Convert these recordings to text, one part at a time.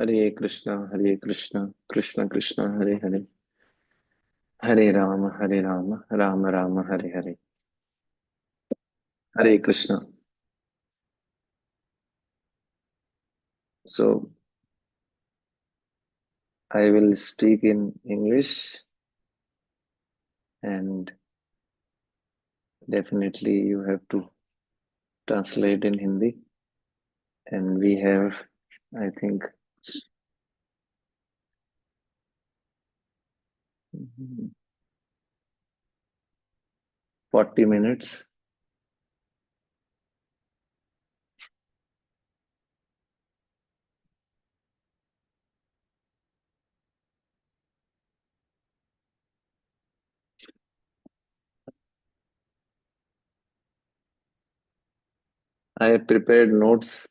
Hare Krishna Krishna Krishna Hare Hare, Hare Ram Ram Ram Hare Hare. Hare Krishna. So I will speak in English, and definitely you have to translate in Hindi. And we have, I think, 40 minutes. I have prepared notes.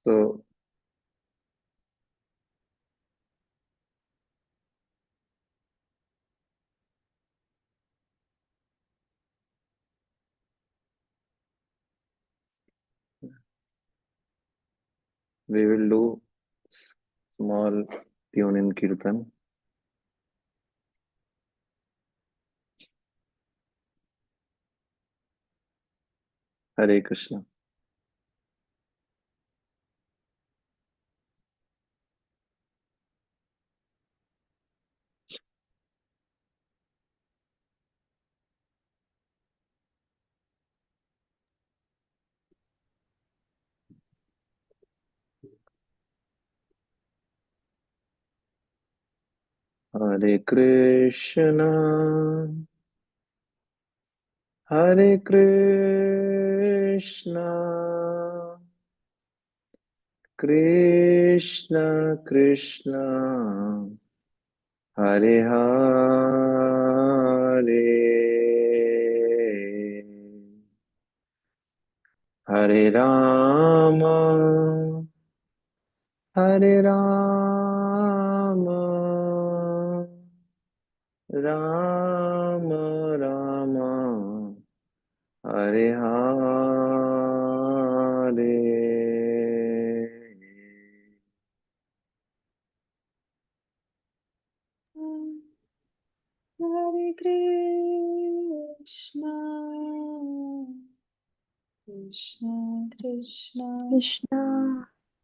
So we will do small tune in Kirtan. Hare Krishna. Hare Krishna. Hare Krishna, Krishna Krishna, Hare Hare, Hare Rama, Hare Rama, Rama Rama, Hare Hare. Hare Krishna, Krishna Krishna, Krishna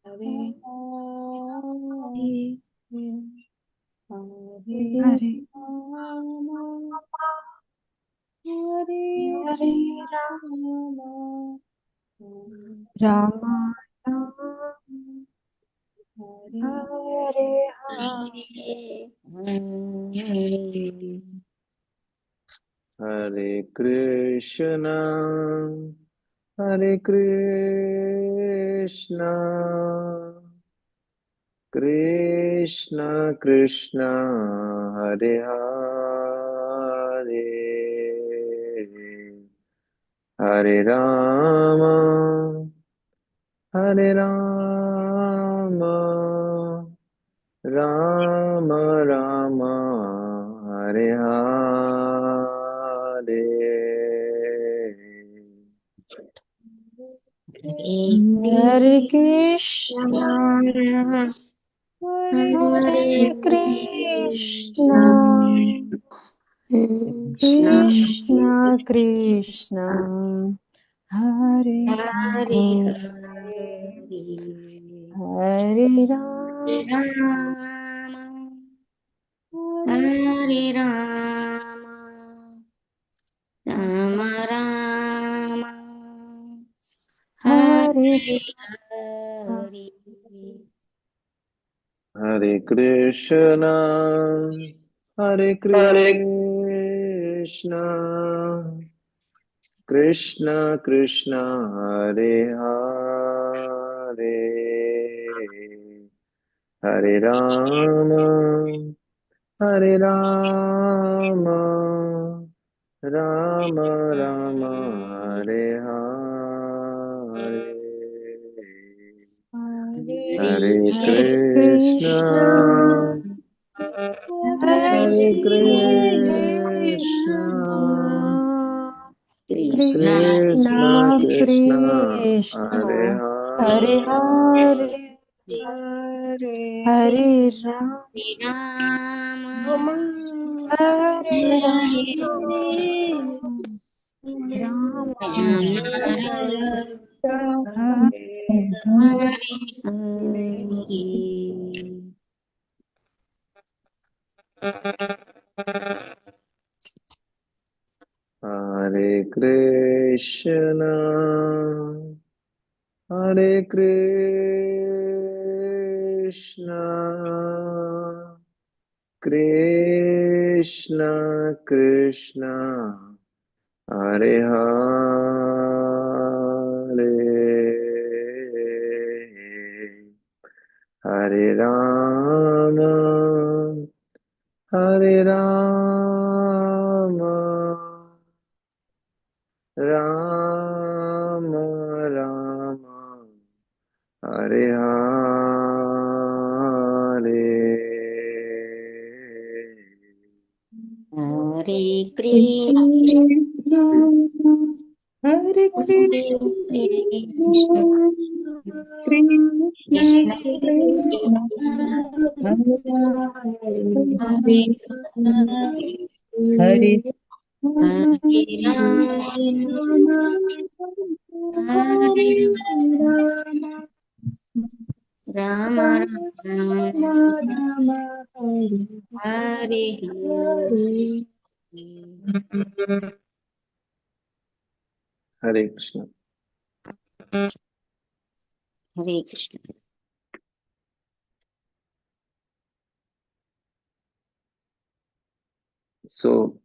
Hare Hare, Hare Hare Hare Rama, Hare Hare Rama, Rama Rama Hare Hare Hare Hare Krishna, Hare Krishna, Krishna Krishna, Hare Hare, Hare Rama, Hare Rama, Rama Rama, Hare Hare. Hare Krishna Hare Krishna Krishna Krishna Hare Hare Hare Rama Hare Rama, Rama Rama, Hare Hare Hare. Hare Krishna, Hare Krishna, Krishna Krishna, Hare Hare, Hare Rama, Hare Rama, Rama Rama, Hare Hare. Hare Hare Krishna, Krishna Krishna, Krishna Krishna Krishna, Hare Hare Hare, Hare Hare Ram, Rama Hare Hare Ram, Rama Hare Hare Hare. Hare Krishna, Hare Krishna, Krishna Krishna, Hare Hare, Hare Rama, Hare Rama, Rama Rama, Hare Hare. Hare Krishna Hare Hare Krishna Krishna Krishna Krishna Krishna Hare Hare Hare Hare Hare Rama Rama Hare Hare Krishna. Hare Krishna. So,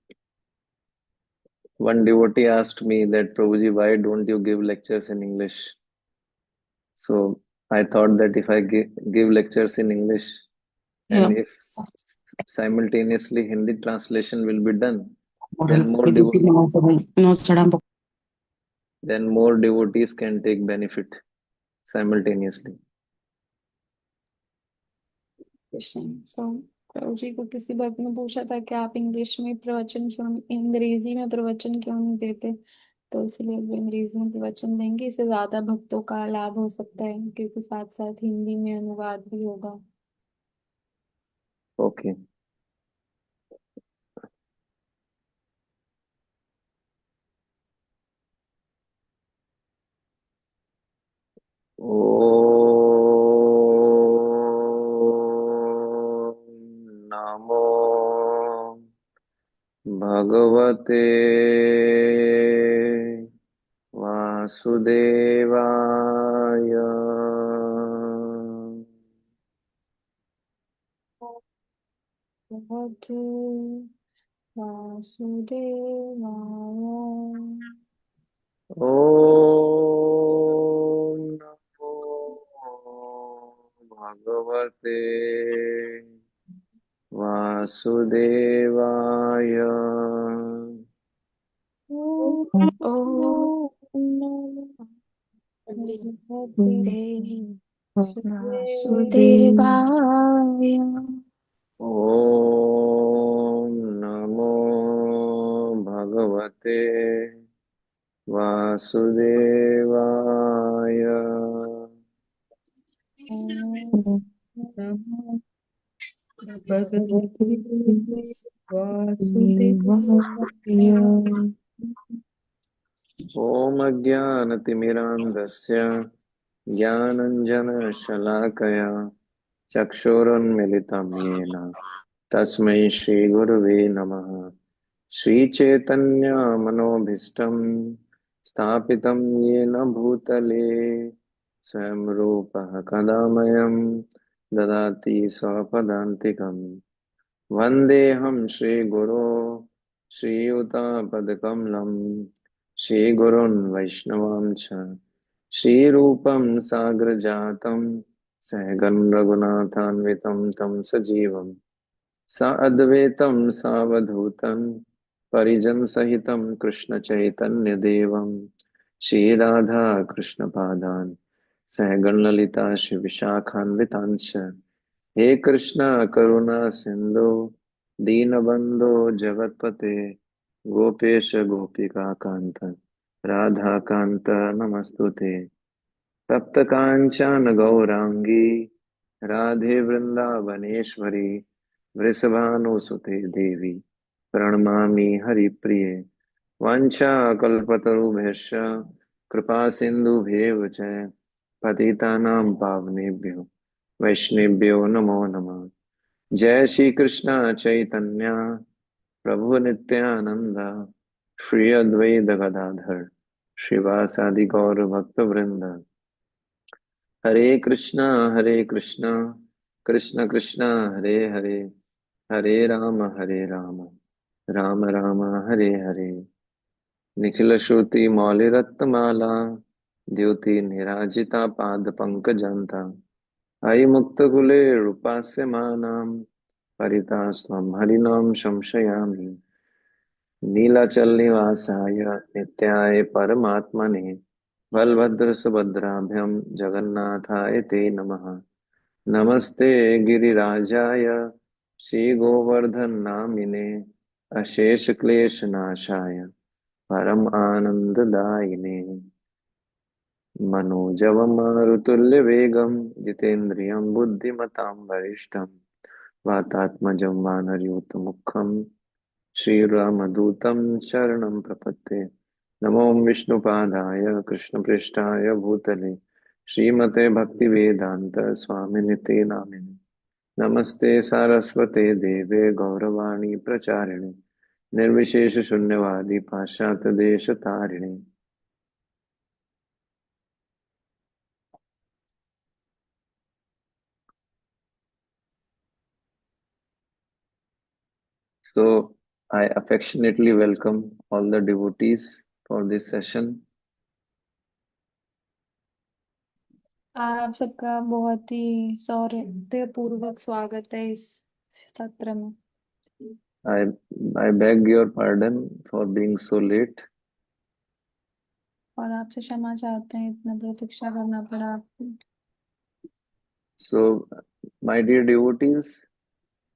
one devotee asked me that, Prabhuji, why don't you give lectures in English? So, I thought that if I give lectures in English, and Yeah. if simultaneously Hindi translation will be done, Then more devotees can take benefit simultaneously. So, प्रभु जी को किसी भक्त ने पूछा था कि आप English में प्रवचन क्यों, अंग्रेजी में प्रवचन क्यों नहीं देते, तो इसलिए वो अंग्रेजी में प्रवचन देंगे, इससे ज्यादा भक्तों का लाभ हो सकता है, क्योंकि साथ साथ हिंदी में अनुवाद भी होगा. Okay. Om Namo Bhagavate Vasudevaya. भगवते वासुदेवाय. Om Namo Bhagavate Vasudevaya. Vasudevaya. Om Namo Bhagavate Vasudevaya. भगवते वासुदेवाय. Om Ajnanatimirandasya Jnananjana-shalakaya Chakshurunmilitam Yena Tasmai Shri Gurave Namaha. Shri Chaitanya Manobhishtam Sthapitam Yena Bhutale Swayam Rupa Kadamayam Dadati Swapadantikam Vandeham Shri Guru Shri Yuta Padkamlam Shri Gurun Vaishnavamcha Shri Rupam Sagrajatam Sahagan Raghunathanvitam Tam Sajivam Sa Advaitam Savadhutam Parijan Sahitam Krishna Chaitanya Devam Shri Radha Krishna Padan Sahagan Lalita Shri Vishakhanvitancha He Krishna Karuna Sindhu दीनबन्धो जगत्पते गोपेश गोपिका कान्त राधा कान्त नमस्तुते। तप्त कांचन गौरांगी राधे वृंदावनेश्वरी वृषभानुसुते देवी प्रणमामि हरिप्रिये। वाञ्छाकल्पतरुभ्यश्च कृपा सिन्धुभ्येव च पतितानां पावनेभ्यो वैष्णवेभ्यो नमो नमः। जय श्री कृष्ण चैतन्य प्रभु नित्यानंद श्री अद्वैत गदाधर श्रीवासादि गौर भक्त वृंद। हरे कृष्णा कृष्ण कृष्ण हरे हरे हरे राम राम राम हरे हरे। निखिल श्रुति मौलिरत्नमाला द्युति निराजिता पाद पंकजंता आई मुक्तकुले रूपास्यमानां परितास्त्वं हरिनाम संशयामि। नीलाचल निवासाय नित्याय परमात्मने बलभद्र सुभद्राभ्यां जगन्नाथाय ते नमः। नमस्ते गिरिराजाय श्रीगोवर्धन नामिने अशेष क्लेशनाशाय परम आनंददायिने। मनोजवं मारुतुल्यवेगं जितेन्द्रियं बुद्धिमतां वरिष्ठं वातात्मजं वानरयूथमुखं श्रीरामदूतं शरणं प्रपद्ये। नमो विष्णुपादाय कृष्णपृष्ठाय भूतले श्रीमते भक्तिवेदांत स्वामिनिते नामिने। नमस्ते सारस्वते देवे गौरवाणी प्रचारिणे निर्विशेष शून्यवादी पाश्चात्य देश तारिणे। So I affectionately welcome all the devotees for this session. आप सबका बहुत ही सौहार्दपूर्वक स्वागत है इस सत्र में। I I beg your pardon for being so late. और आपसे क्षमा चाहते हैं इतना प्रतीक्षा करना पड़ा आपको। So, my dear devotees,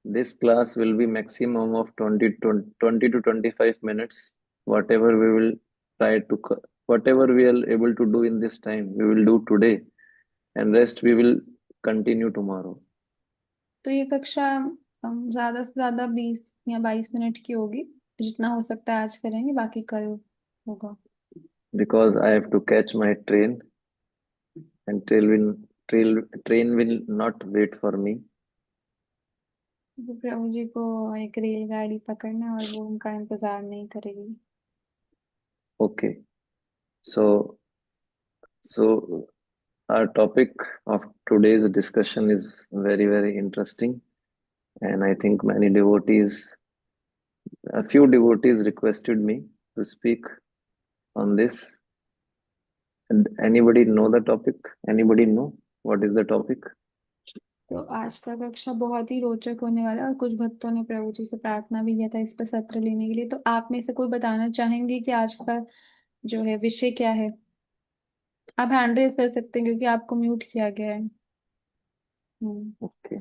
this class will be maximum of 20 to 25 minutes. Whatever we will try to, whatever we are able to do in this time, we will do today, and rest we will continue tomorrow. तो ये कक्षा ज्यादा से ज्यादा 20 या 22 minute की होगी। जितना हो सकता है आज करेंगे, बाकी कल होगा। Because I have to catch my train, and train will not wait for me. तो प्रभु जी को एक रेलगाड़ी पकड़ना है और वो उनका इंतजार नहीं करेगी। Okay, so our topic of today's discussion is very interesting, and I think a few devotees requested me to speak on this. And anybody know the topic? Anybody know what is the topic? तो आज का कक्षा बहुत ही रोचक होने वाला है और कुछ भक्तों ने प्रभु जी से प्रार्थना भी किया था इस पर सत्र लेने के लिए। तो आप में से कोई बताना चाहेंगे कि आज का जो है विषय क्या है? आप हैंड रेज कर सकते हैं क्योंकि आपको म्यूट किया गया है। Okay.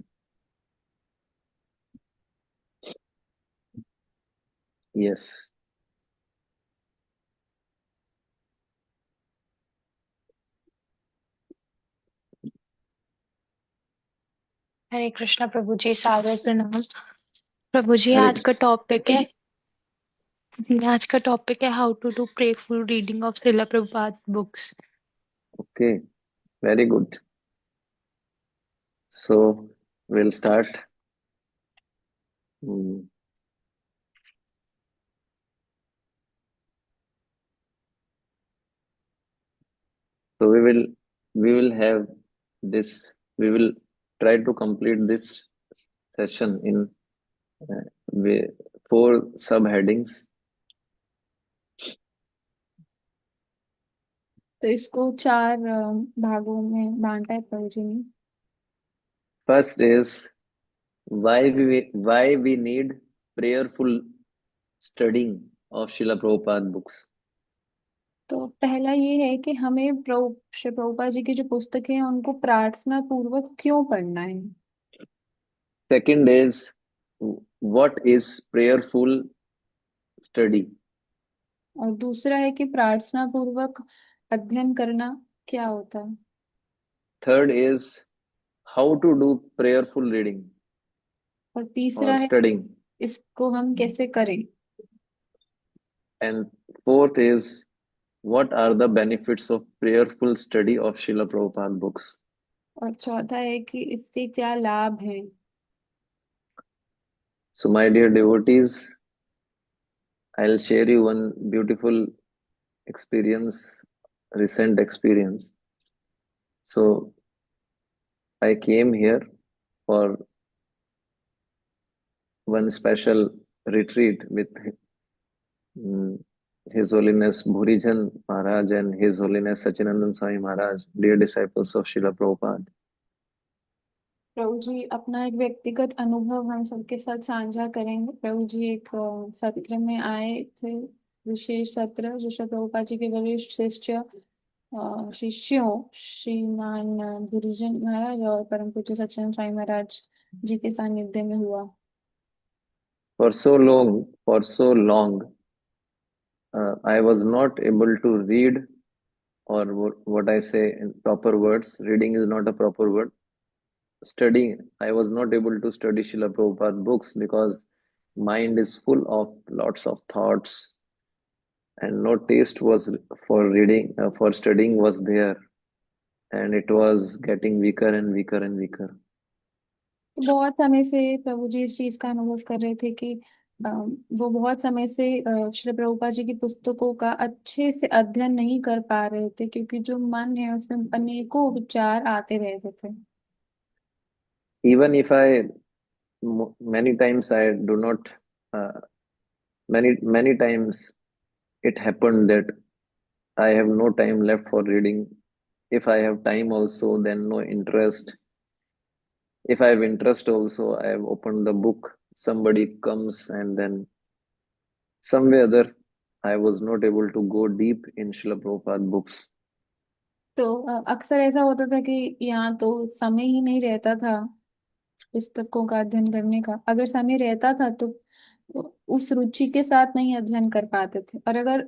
Yes. हरे कृष्णा प्रभु जी, सादर प्रणाम। प्रभु जी, Hare आज का टॉपिक है how to do prayerful reading of Srila Prabhupada books. Okay. Very good. So we'll start. Hmm. So we will have this. We will try to complete this session in uh, 4 subheadings. तो इसको 4 भागों में बांटा है प्रभु जी ने। First is why we need prayerful studying of Srila Prabhupada books. तो पहला ये है कि हमें श्री प्रभुपाद जी की जो पुस्तकें हैं उनको प्रार्थना पूर्वक क्यों पढ़ना है। Second is what is prayerful study? और दूसरा है कि प्रार्थना पूर्वक अध्ययन करना क्या होता है। Third is how to do prayerful reading और तीसरा or है studying. इसको हम कैसे करें। And fourth is what are the benefits of prayerful study of Srila Prabhupada books? और चौथा है कि इससे क्या लाभ है। So, my dear devotees, I'll share you one beautiful experience, recent experience. So, I came here for one special retreat with His Holiness Bhurijan Maharaj and His Holiness Sachinandan Swami Maharaj, dear disciples of Srila Prabhupada. प्रभु जी अपना एक व्यक्तिगत अनुभव हम सबके साथ साझा करेंगे। प्रभु जी एक सत्र में आए थे, विशेष सत्र जो श्री प्रभुपाद जी के वरिष्ठ शिष्यों श्रीमान गुरुजन महाराज और परम पूज्य सच्चिदानंद स्वामी महाराज जी के सानिध्य में हुआ। For so long, I was not able to read, or what I say in proper words. Reading is not a proper word. Studying, I was not able to study Srila Prabhupada books because mind is full of lots of thoughts, and no taste was for reading, for studying was there, and it was getting weaker and weaker and weaker. तो बहुत समय से प्रभु जी इस चीज का अनुभव कर रहे थे कि वो बहुत समय से श्री प्रभुपाद जी की पुस्तकों का अच्छे से अध्ययन नहीं कर पा रहे थे, क्योंकि जो मन है उसमें अनेकों विचार आते रहते थे। Even if many times I do not, many times it happened that I have no time left for reading. If I have time also, then no interest. If I have interest also, I have opened the book, somebody comes, and then some way other, I was not able to go deep in Srila Prabhupada books. तो अक्सर ऐसा होता था कि यहाँ तो समय ही नहीं रहता था पुस्तकों का अध्ययन करने का। अगर समय रहता था तो उस रुचि के साथ नहीं अध्ययन कर पाते थे, और अगर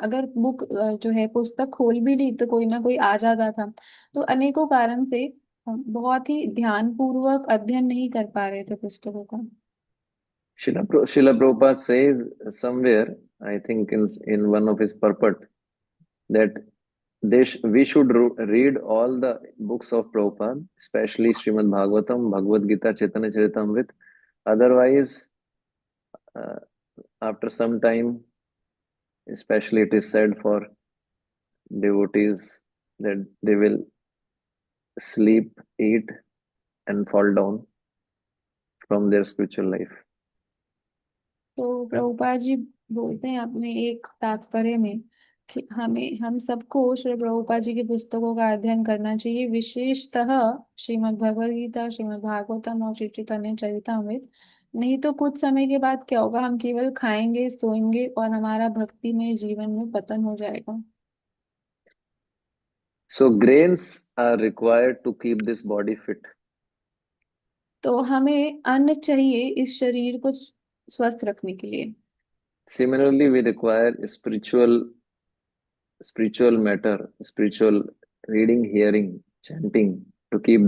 अगर बुक जो है पुस्तक खोल भी ली तो कोई ना कोई आ जाता था। तो अनेकों कारण से बहुत ही ध्यान पूर्वक अध्ययन नहीं कर पा रहे थे पुस्तकों का। Srila Prabhupada says somewhere, I think in one of his purport, that we should read all the books of Prabhupada, especially Srimad Bhagavatam, Bhagavad Gita, Chaitanya Charitamrita. Otherwise, uh, after some time, especially it is said for devotees that they will sleep, eat, and fall down from their spiritual life. तो प्रभुपाद जी बोलते हैं अपने एक तात्पर्य में कि हम सबको श्री प्रभुपाद जी की पुस्तकों का अध्ययन करना चाहिए, विशेषतः श्रीमद् भगवद गीता, श्रीमद् भागवतम और श्री चैतन्य चरितामृत। नहीं तो कुछ समय के बाद क्या होगा, हम केवल खाएंगे, सोएंगे और हमारा भक्ति में जीवन में पतन हो जाएगा। So grains are required to keep this body fit. तो हमें अन्न चाहिए इस शरीर को स्वस्थ रखने के लिए। Similarly, we require spiritual matter, spiritual reading, hearing, chanting to keep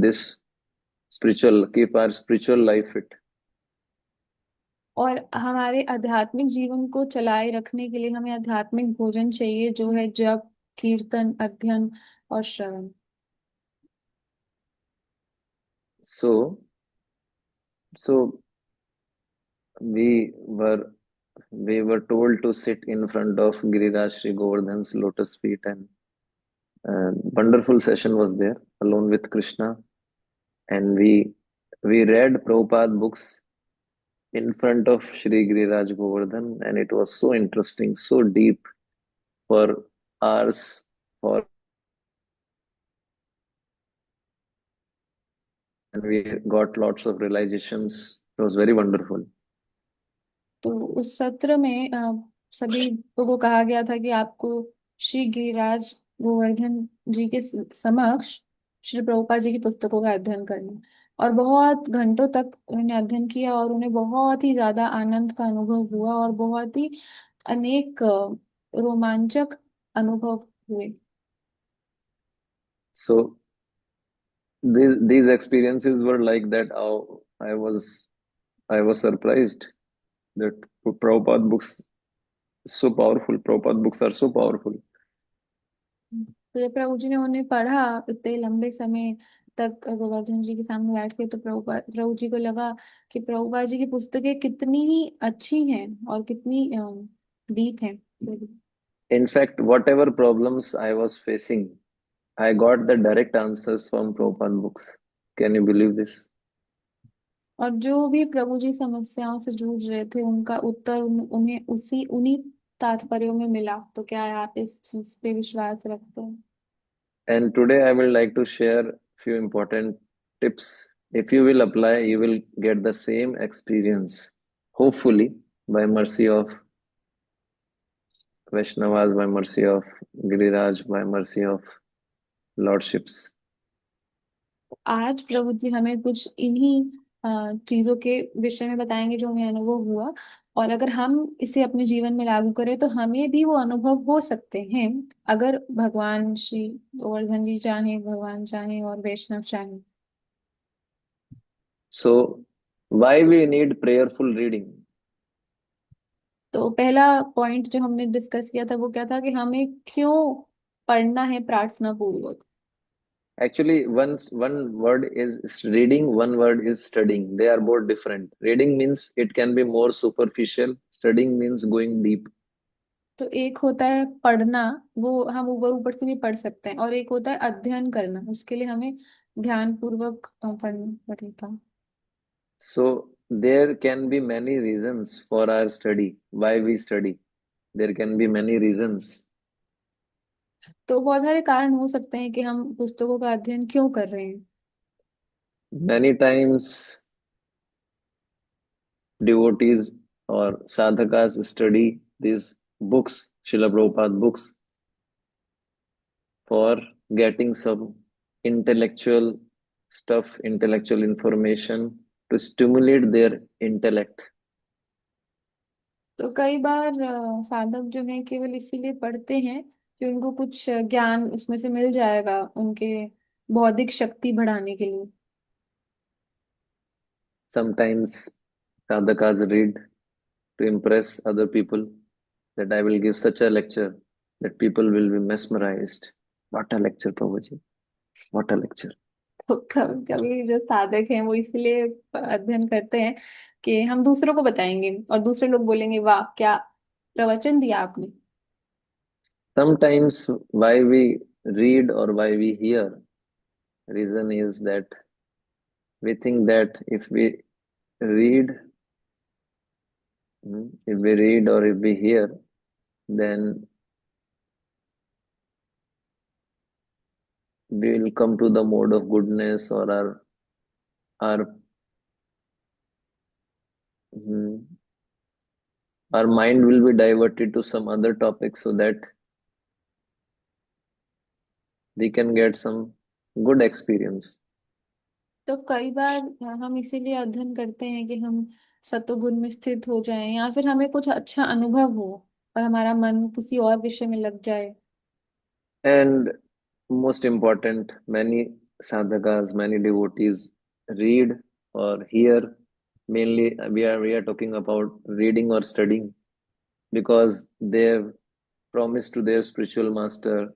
our spiritual life fit. और हमारे आध्यात्मिक जीवन को चलाए रखने के लिए हमें आध्यात्मिक भोजन चाहिए, जो है जप, कीर्तन, अध्ययन और श्रवण। So we were told to sit in front of Giriraj Sri Govardhan's lotus feet, and wonderful session was there alone with Krishna, and we read Prabhupada books in front of Sri Giriraj Govardhan, and it was so interesting, so deep for hours, and we got lots of realizations. It was very wonderful. तो उस सत्र में सभी लोगों को कहा गया था कि आपको श्री गिरिराज गोवर्धन जी के समक्ष श्री प्रभुपाद जी की पुस्तकों का अध्ययन करना। और बहुत घंटों तक उन्होंने अध्ययन किया और उन्हें बहुत ही ज्यादा आनंद का अनुभव हुआ और बहुत ही अनेक रोमांचक अनुभव हुए। So these experiences were like that. How I was surprised that Prabhupada books so powerful. Prabhupada books are so powerful. तो जब प्रभु जी ने उन्हें पढ़ा इतने लंबे समय तक गोवर्धन जी के सामने बैठ के, तो प्रभु जी को लगा कि प्रभुपाद जी की पुस्तकें कितनी ही अच्छी हैं और कितनी डीप हैं। In fact, whatever problems I was facing, I got the direct answers from Prabhupada books. Can you believe this? और जो भी प्रभु जी समस्याओं से जूझ रहे थे उनका उत्तर उन्हें उन्हीं तात्पर्यों में मिला। तो क्या आप इस चीज पे विश्वास रखते हैं? And today I will like to share few important tips. If you will apply, you will get the same experience. Hopefully, by mercy of Vaishnavas, by mercy of Giriraj, by mercy of Lordships. आज प्रभु जी हमें कुछ इन्हीं चीजों के विषय में बताएंगे जो हमें अनुभव हुआ, और अगर हम इसे अपने जीवन में लागू करें तो हमें भी वो अनुभव हो सकते हैं, अगर भगवान श्री गोवर्धन जी चाहे, भगवान चाहे और वैष्णव चाहे। So, why we need prayerful reading? तो पहला पॉइंट जो हमने डिस्कस किया था वो क्या था कि हमें क्यों पढ़ना है प्रार्थना पूर्वक। Actually, one word is reading, one word is studying. They are both different. Reading means it can be more superficial. Studying means going deep. तो एक होता है पढ़ना, वो हम ऊपर ऊपर से भी पढ़ सकते हैं, और एक होता है अध्ययन करना, उसके लिए हमें ध्यान पूर्वक पढ़ना पड़ेगा। So there can be many reasons for our study, why we study. There can be many reasons. तो बहुत सारे कारण हो सकते हैं कि हम पुस्तकों का अध्ययन क्यों कर रहे हैं। Many times devotees or sadhakas study these books, Srila Prabhupada books, for getting some intellectual stuff, intellectual information to stimulate their intellect. तो कई बार साधक जो है केवल इसीलिए पढ़ते हैं कि उनको कुछ ज्ञान उसमें से मिल जाएगा उनके बौद्धिक शक्ति बढ़ाने के लिए। Sometimes sadhakas read to impress other people that I will give such a lecture that people will be mesmerized. What a lecture, Prabhuji. What a lecture. तो कभी कभी जो साधक हैं वो इसलिए अध्ययन करते हैं कि हम दूसरों को बताएंगे और दूसरे लोग बोलेंगे वाह क्या प्रवचन दिया आपने। Sometimes why we read or why we hear, reason is that we think that read, if we read or if we hear, then we will come to the mode of goodness or our mm, our mind will be diverted to some other topic so that we can get some good experience. तो कई बार हम इसीलिए अध्ययन करते हैं कि हम सत्वगुण में स्थित हो जाएं या फिर हमें कुछ अच्छा अनुभव हो और हमारा मन किसी और विषय में लग जाए। And most important, many sadhakas, many devotees read or hear. Mainly, we are talking about reading or studying because they've promised to their spiritual master,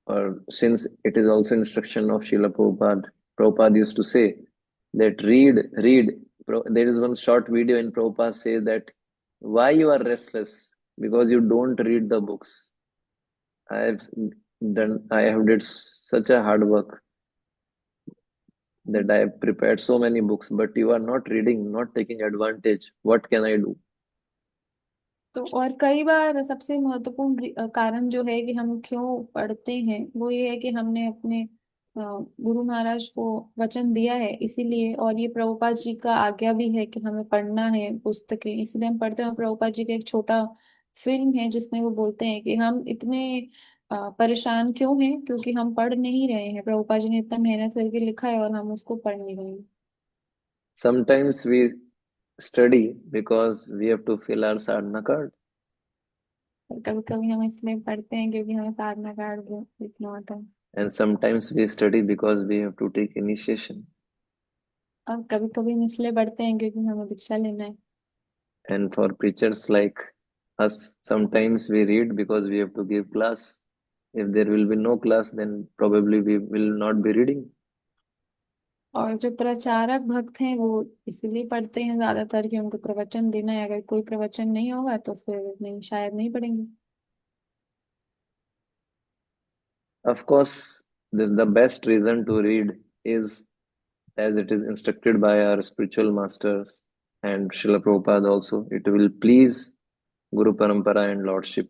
or since it is also instruction of Srila Prabhupada. Prabhupada used to say that read. There is one short video in Prabhupada says that why you are restless because you don't read the books. I have did such a hard work that I have prepared so many books, but you are not reading, not taking advantage. What can I do? तो और कई बार सबसे महत्वपूर्ण कारण जो है कि हम क्यों पढ़ते हैं वो ये है कि हमने अपने गुरु महाराज को वचन दिया है इसीलिए, और ये प्रभुपाद जी का आज्ञा भी है कि हमें पढ़ना है पुस्तकें, इसलिए हम पढ़ते हैं। और प्रभुपाद जी का एक छोटा फिल्म है जिसमें वो बोलते हैं कि हम इतने परेशान क्यों हैं? क्योंकि हम पढ़ नहीं रहे हैं। प्रभुपाद जी ने इतना मेहनत करके लिखा है और हम उसको पढ़ नहीं रहे हैं। Sometimes we study because we have to fill our sadhana card. और कभी कभी हम इसलिए पढ़ते हैं क्योंकि हमें साधना कार्ड लिखना होता है। And sometimes we study because we have to take initiation. और कभी कभी हम इसलिए पढ़ते हैं क्योंकि हमें दीक्षा लेना है। And for preachers like us, sometimes we read because we have to give class. If there will be no class, then probably we will not be reading. और जो प्रचारक भक्त हैं वो इसलिए पढ़ते हैं ज्यादातर कि उनको प्रवचन देना है। अगर कोई प्रवचन नहीं होगा तो फिर नहीं, शायद नहीं पढ़ेंगे। Of course, the best reason to read is as it is instructed by our spiritual masters and Srila Prabhupada also. It will please Guru Parampara and Lordship.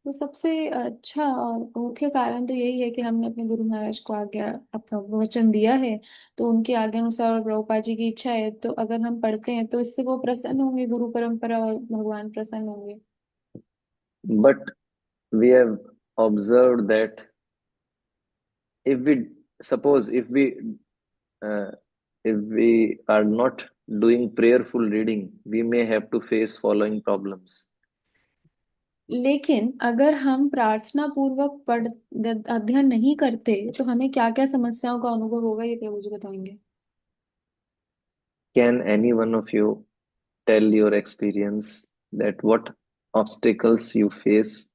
तो सबसे अच्छा और मुख्य कारण तो यही है कि हमने अपने गुरु महाराज को आज्ञा, अपना वचन दिया है। तो उनके आज्ञा अनुसार और प्रभुपाद जी की इच्छा है, तो अगर हम पढ़ते हैं तो इससे वो प्रसन्न होंगे, गुरु परंपरा और भगवान प्रसन्न होंगे। But we have observed that if we suppose uh, if we are not doing prayerful reading, we may have to face following problems. लेकिन अगर हम प्रार्थना पूर्वक अध्ययन नहीं करते तो हमें क्या क्या समस्याओं का अनुभव होगा, ये प्रभु जी बताएंगे। Can any one of you tell your experience that what obstacles you face?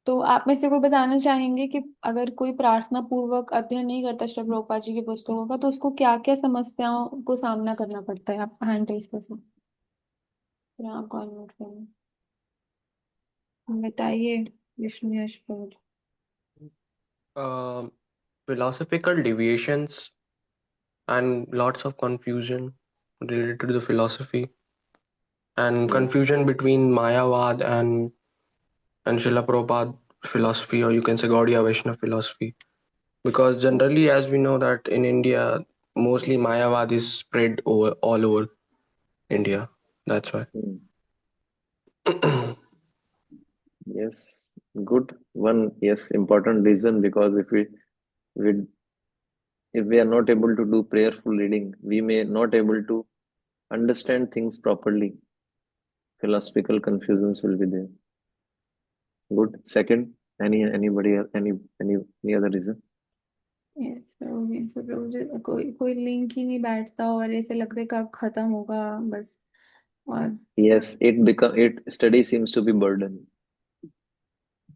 तो आप में से कोई बताना चाहेंगे कि अगर कोई प्रार्थना पूर्वक अध्ययन नहीं करता श्री प्रभुपाद जी की पुस्तकों का तो उसको क्या क्या समस्याओं को सामना करना पड़ता है? आप हैंड रेस कर सकते हैं, आप कॉल नोट करें, बताइए विष्णु यश प्रभु जी। Philosophical deviations and lots of confusion related to the philosophy and Yes. confusion between Mayavad and Srila Prabhupada philosophy, or you can say Gaudiya Vaishnava philosophy. Because generally, as we know that in India, mostly Mayavad is spread all over India. That's why. Yes, good one. Yes, important reason, because we if we are not able to do prayerful reading, we may not able to understand things properly. Philosophical confusions will be there. Good. Second, anybody else, any other reason? Yes, प्रभु जी, कोई कोई link ही नहीं बैठता और ऐसे लगता है कब खत्म होगा बस। और Yes, it study seems to be burden.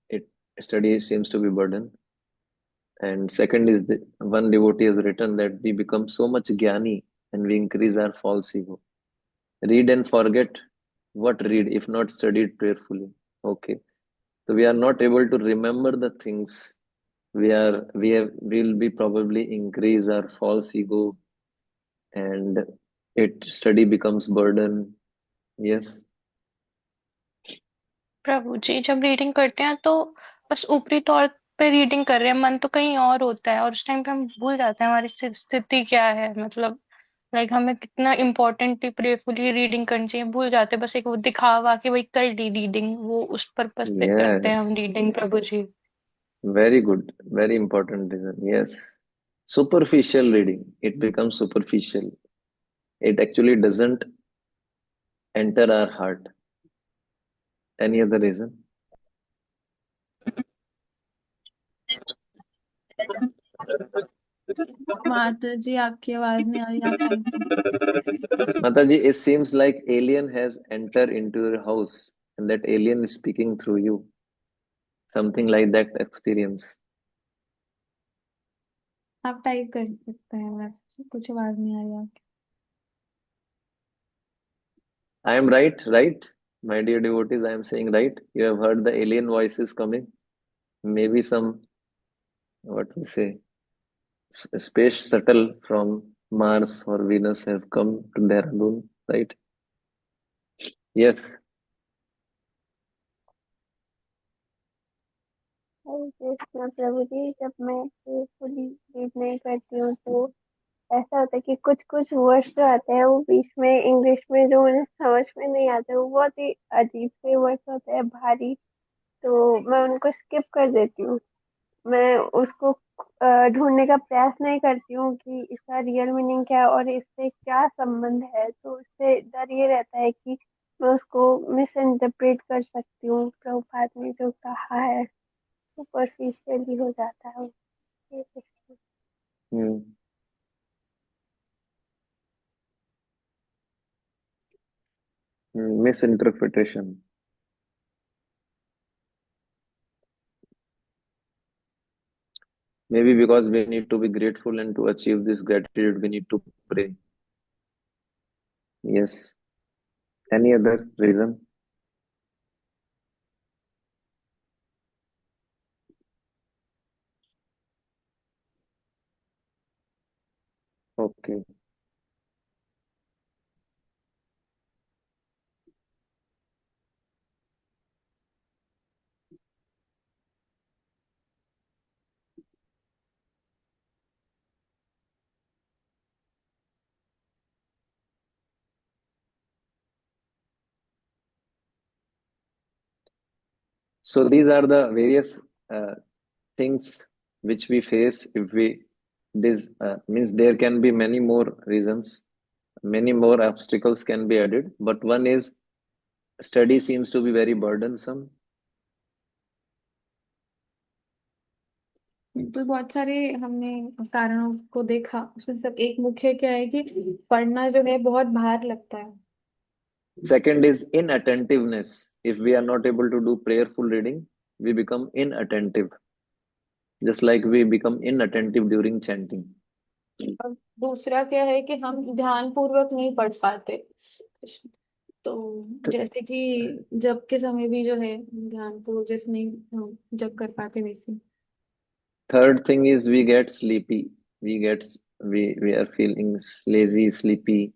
It study seems to be burden. And second is the one devotee has written that we become so much jnani and we increase our false ego. Read and forget. What read if not studied prayerfully? Okay. So we are not able to remember the things. We'll be probably increase our false ego, and it study becomes burden. Yes. प्रभु जी, जब reading करते हैं तो बस ऊपरी तौर पे reading कर रहे हैं, मन तो कहीं और होता है और उस टाइम पे हम भूल जाते हैं हमारी स्थिति क्या है। मतलब लाइक हमें कितना इम्पोर्टेंटली प्रेयरफुली रीडिंग करनी चाहिए, भूल जाते हैं। बस एक वो दिखावा कि वही कर ली रीडिंग, वो उस पर्पस पे करते हैं हम Yes. Reading Prabhu ji. Very good. Very important reason. Yes. Superficial reading. It becomes superficial. It actually doesn't enter our heart. Any other reason? माता जी आपकी आवाज नहीं आ रही, आप type Mataji, it seems like alien has entered into your house and that alien is speaking through you. Something like that experience. आप type कर सकते हैं, वैसे कुछ आवाज नहीं आ रही आपकी। I am right, right? My dear devotees, I am saying right. You have heard the alien voices coming. Maybe some, what we say, space shuttle from Mars or Venus have come to Dehradun, right? Yes. हरे कृष्णा प्रभु जी, जब मैं fully read नहीं करती हूँ तो ऐसा होता है कि कुछ कुछ वर्ड्स जो आते हैं वो बीच में इंग्लिश में जो मुझे समझ में नहीं आते, वो बहुत ही अजीब से वर्ड्स होते हैं, भारी तो मैं उनको स्किप कर देती हूँ। मैं उसको ढूंढने का प्रयास नहीं करती हूँ कि इसका रियल मीनिंग क्या है और इससे क्या संबंध है। तो उससे डर ये रहता है कि मैं उसको मिस इंटरप्रेट कर सकती हूँ। प्रभुपाद ने जो कहा है सुपरफिशियली हो जाता है ये कुछ। Hmm. Misinterpretation. Maybe because we need to be grateful, and to achieve this gratitude, we need to pray. Yes. Any other reason? Okay. So these are the various uh, things which we face if we this means there can be many more reasons, many more obstacles can be added, but one is study seems to be very burdensome. तो बहुत सारे हमने कारणों को देखा, उसमें सब एक मुख्य क्या है कि पढ़ना जो है बहुत भार लगता है। Second is inattentiveness. If we are not able to do prayerful reading, we become inattentive, just like we become inattentive during chanting. और दूसरा क्या है कि हम ध्यान पूर्वक नहीं पढ़ पाते। तो जैसे कि जब के समय भी जो है ध्यान पूर्वक जैसे नहीं हम जब कर पाते वैसे। Third thing is we get sleepy. We are feeling lazy, sleepy.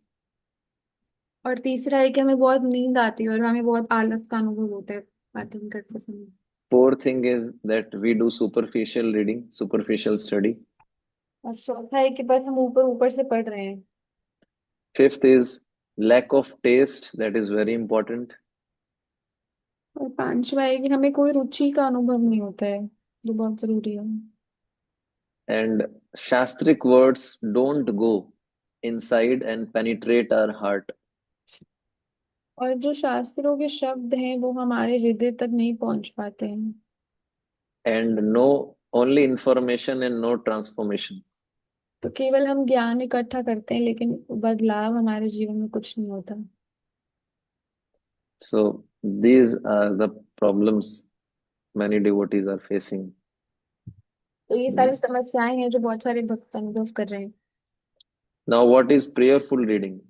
और तीसरा है कि हमें बहुत नींद आती है और हमें बहुत आलस का अनुभव होता है पाठन करते समय। Fourth thing is that we do superficial reading, superficial study. और चौथा है कि बस हम ऊपर ऊपर से पढ़ रहे हैं। Fifth is lack of taste, that is very important. और पांचवा है कि हमें कोई रुचि का अनुभव नहीं होता है, जो बहुत जरूरी है। And Shastric words don't go inside and penetrate our heart. और जो शास्त्रों के शब्द हैं वो हमारे हृदय तक नहीं पहुंच पाते हैं। And no, only information and no transformation. तो केवल हम ज्ञान इकट्ठा करते हैं लेकिन बदलाव हमारे जीवन में कुछ नहीं होता। So these are the problems many devotees are facing. तो ये सारी समस्याएं हैं जो बहुत सारे भक्त अनुभव कर रहे हैं। Now, what is prayerful reading?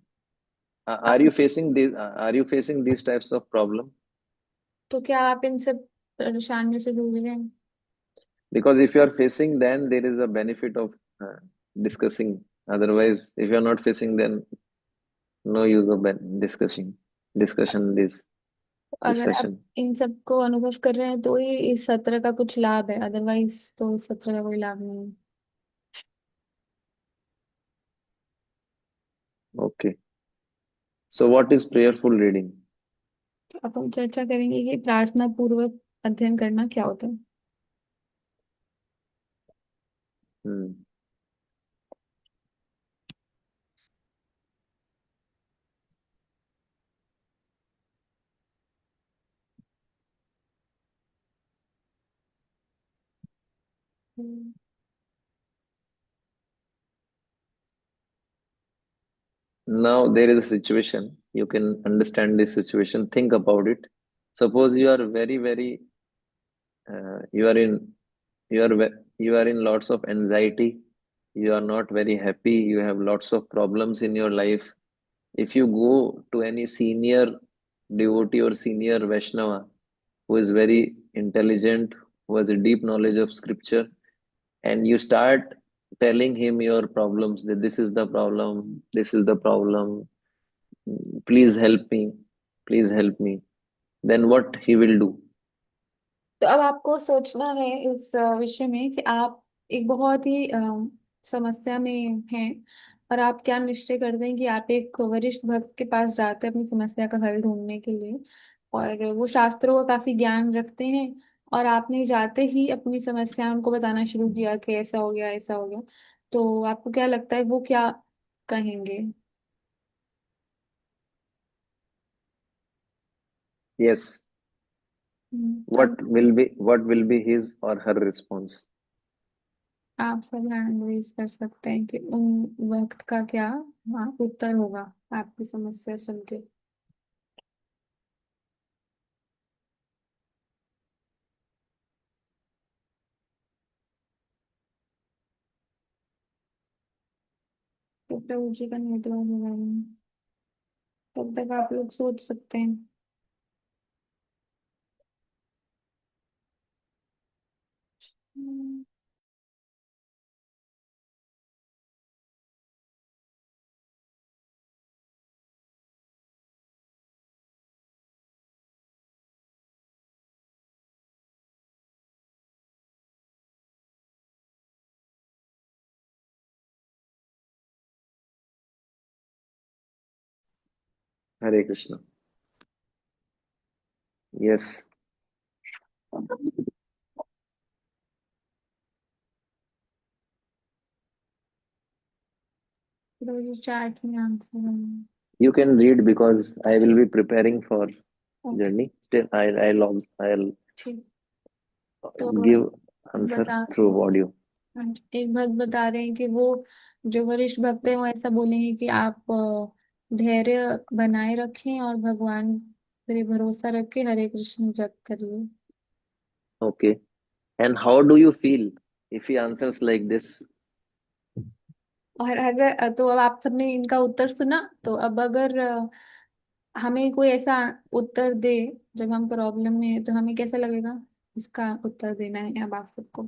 Are आप you facing these? Are you facing these types of problem? तो क्या आप इन सब परेशानियों से जूझ रहे हैं? Because if you are facing, then there is a benefit of uh, discussing. Otherwise, if you are not facing, then no use of discussion this अगर आप session. इन सब को अनुभव कर रहे हैं तो ही इस सत्र का कुछ लाभ है, अदरवाइज तो इस सत्र का कोई लाभ नहीं है। Okay. So, what is prayerful reading? तो अब हम चर्चा करेंगे कि प्रार्थना पूर्वक अध्ययन करना क्या होता है। Hmm. Hmm. Now there is a situation. You can understand this situation. Think about it. Suppose you are very you are in you are in lots of anxiety. You are not very happy. You have lots of problems in your life. If you go to any senior devotee or senior Vaishnava who is very intelligent, who has a deep knowledge of scripture, and you start telling him your problems, that this is the problem, please help me, please help me, then what he will do? तो अब आपको सोचना है इस विषय में कि आप एक बहुत ही समस्या में हैं और आप क्या निश्चय करते हैं कि आप एक वरिष्ठ भक्त के पास जाते हैं अपनी समस्या का हल ढूंढने के लिए। और वो शास्त्रों का काफी ज्ञान रखते हैं। और आपने जाते ही अपनी समस्या उनको बताना शुरू किया कि ऐसा हो गया ऐसा हो गया, तो आपको क्या लगता है वो क्या कहेंगे? Yes. तब What will be his or her response? आप सब हैंड रेज कर सकते हैं कि उन वक्त का क्या उत्तर होगा आपकी समस्या सुन के। तो प्रभु जी का नेटवर्क होगा नहीं। तब तक आप लोग सोच सकते हैं। हम्म, Hare Krishna. Yes. प्रभु जी चैट में आंसर है। You can read because I will be preparing for okay, journey. Still, I'll ठीक। तो give answer बता through audio. एक भक्त बता रहे हैं कि वो जो वरिष्ठ भक्त है वो ऐसा बोलेंगे कि आप धैर्य बनाए रखें और भगवान पर भरोसा रखें, हरे कृष्ण जप करिए। Okay. And how do you feel if he answers like this? और अगर तो अब आप सबने इनका उत्तर सुना, तो अब अगर हमें कोई ऐसा उत्तर दे जब हम प्रॉब्लम में हैं, तो हमें कैसा लगेगा? इसका उत्तर देना है अब आप सबको।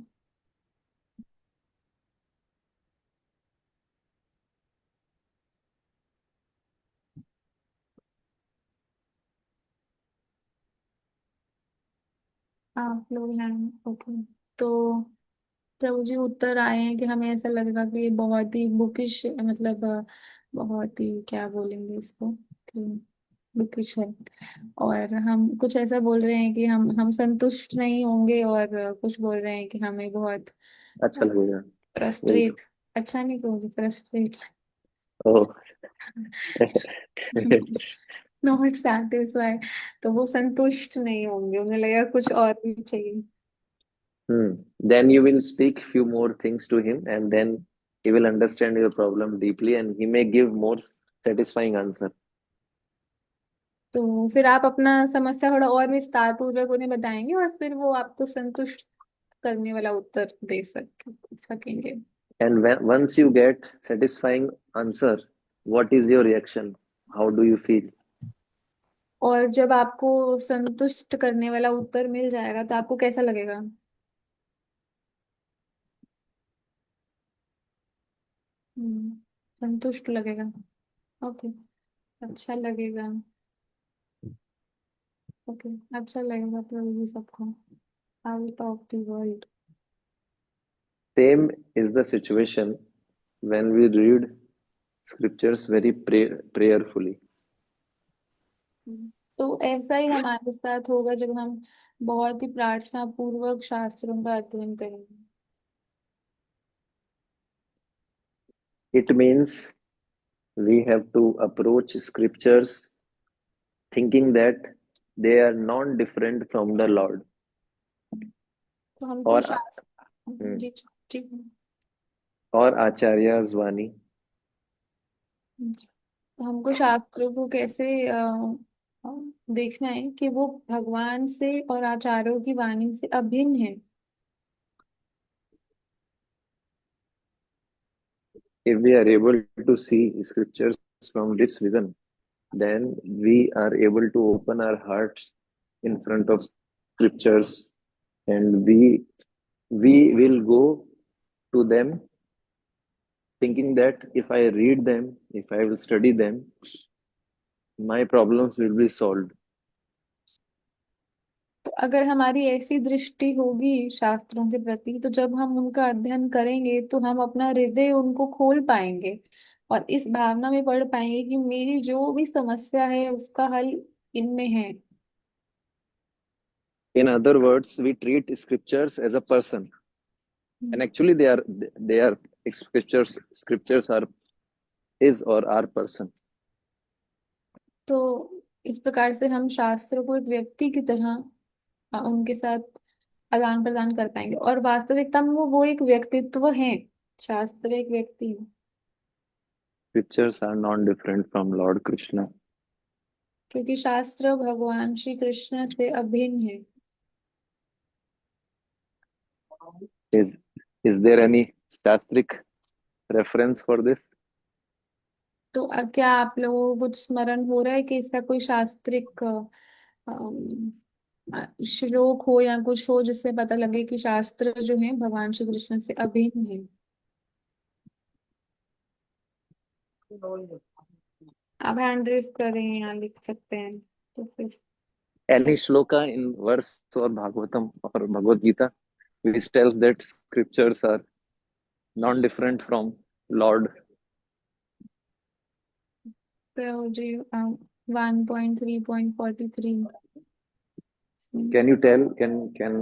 आप लोग हैं? ओके। तो प्रभु जी उत्तर आए हैं कि हमें ऐसा लगेगा कि ये बहुत ही बुकिश, मतलब बहुत ही क्या बोलेंगे इसको, कि बुकिश है। और हम कुछ ऐसा बोल रहे हैं कि हम संतुष्ट नहीं होंगे, और कुछ बोल रहे हैं कि हमें बहुत अच्छा लगेगा. Wait. फ्रस्ट्रेट, अच्छा नहीं कहोगे, फ्रस्ट्रेट, Oh. Not satisfy. तो वो संतुष्ट नहीं होंगे, उन्हें लगेगा कुछ और भी चाहिए। Then you will speak few more things to him, and then he will understand your problem deeply, and he may give more satisfying answer. तो फिर आप अपना समस्या थोड़ा और विस्तार पूर्वक उन्हें बताएंगे, और फिर वो आपको संतुष्ट करने वाला उत्तर दे सकेंगे। And once you get satisfying answer, what is your reaction? How do you feel? और जब आपको संतुष्ट करने वाला उत्तर मिल जाएगा तो आपको कैसा लगेगा? संतुष्ट लगेगा। ओके, अच्छा लगेगा। ओके, अच्छा लगेगा प्रभु जी सबको। Out of the world. Same is the situation when we read scriptures very prayerfully. तो ऐसा ही हमारे साथ होगा जब हम बहुत ही प्रार्थना पूर्वक शास्त्रों का अध्ययन करेंगे। It means we have to approach scriptures thinking that they are non-different from the Lord. तो हमको और शास्त्र, हम्म, जी ठीक है। और आचार्य's वाणी. तो हमको शास्त्रों को कैसे देखना है कि वो भगवान से और आचार्यों की वाणी से अभिन्न है। If we are able to see scriptures from this vision, then we are able to open our hearts in front of scriptures, and we will go to them thinking that if I read them, if I will study them, my problems will be solved. तो अगर हमारी ऐसी दृष्टि होगी शास्त्रों के प्रति, तो जब हम उनका अध्ययन करेंगे तो हम अपना हृदय उनको खोल पाएंगे, और इस भावना में पढ़ पाएंगे कि मेरी जो भी समस्या है उसका हल इनमें है। In other words, we treat scriptures as a person, and actually they are scriptures are his or our person. तो इस प्रकार से हम शास्त्र को एक व्यक्ति की तरह उनके साथ आदान प्रदान कर पाएंगे, और वास्तविकता में वो एक व्यक्तित्व है। शास्त्र एक व्यक्ति है, Scriptures are non different from Lord Krishna. क्योंकि शास्त्र भगवान श्री कृष्ण से अभिन्न है। Is there any shastric reference for this? तो क्या आप लोगों को कुछ स्मरण हो रहा है कि इसका कोई शास्त्रिक श्लोक हो या कुछ हो जिससे पता लगे कि शास्त्र जो है भगवान श्री कृष्ण से अभिन्न है? आप हैंड रेज करें या लिख सकते हैं तो फिर। Any shloka in verse or Bhagavatam or Bhagavad Gita which tells that scriptures are non different from Lord? Prabhu ji 1.3.43 Can you tell?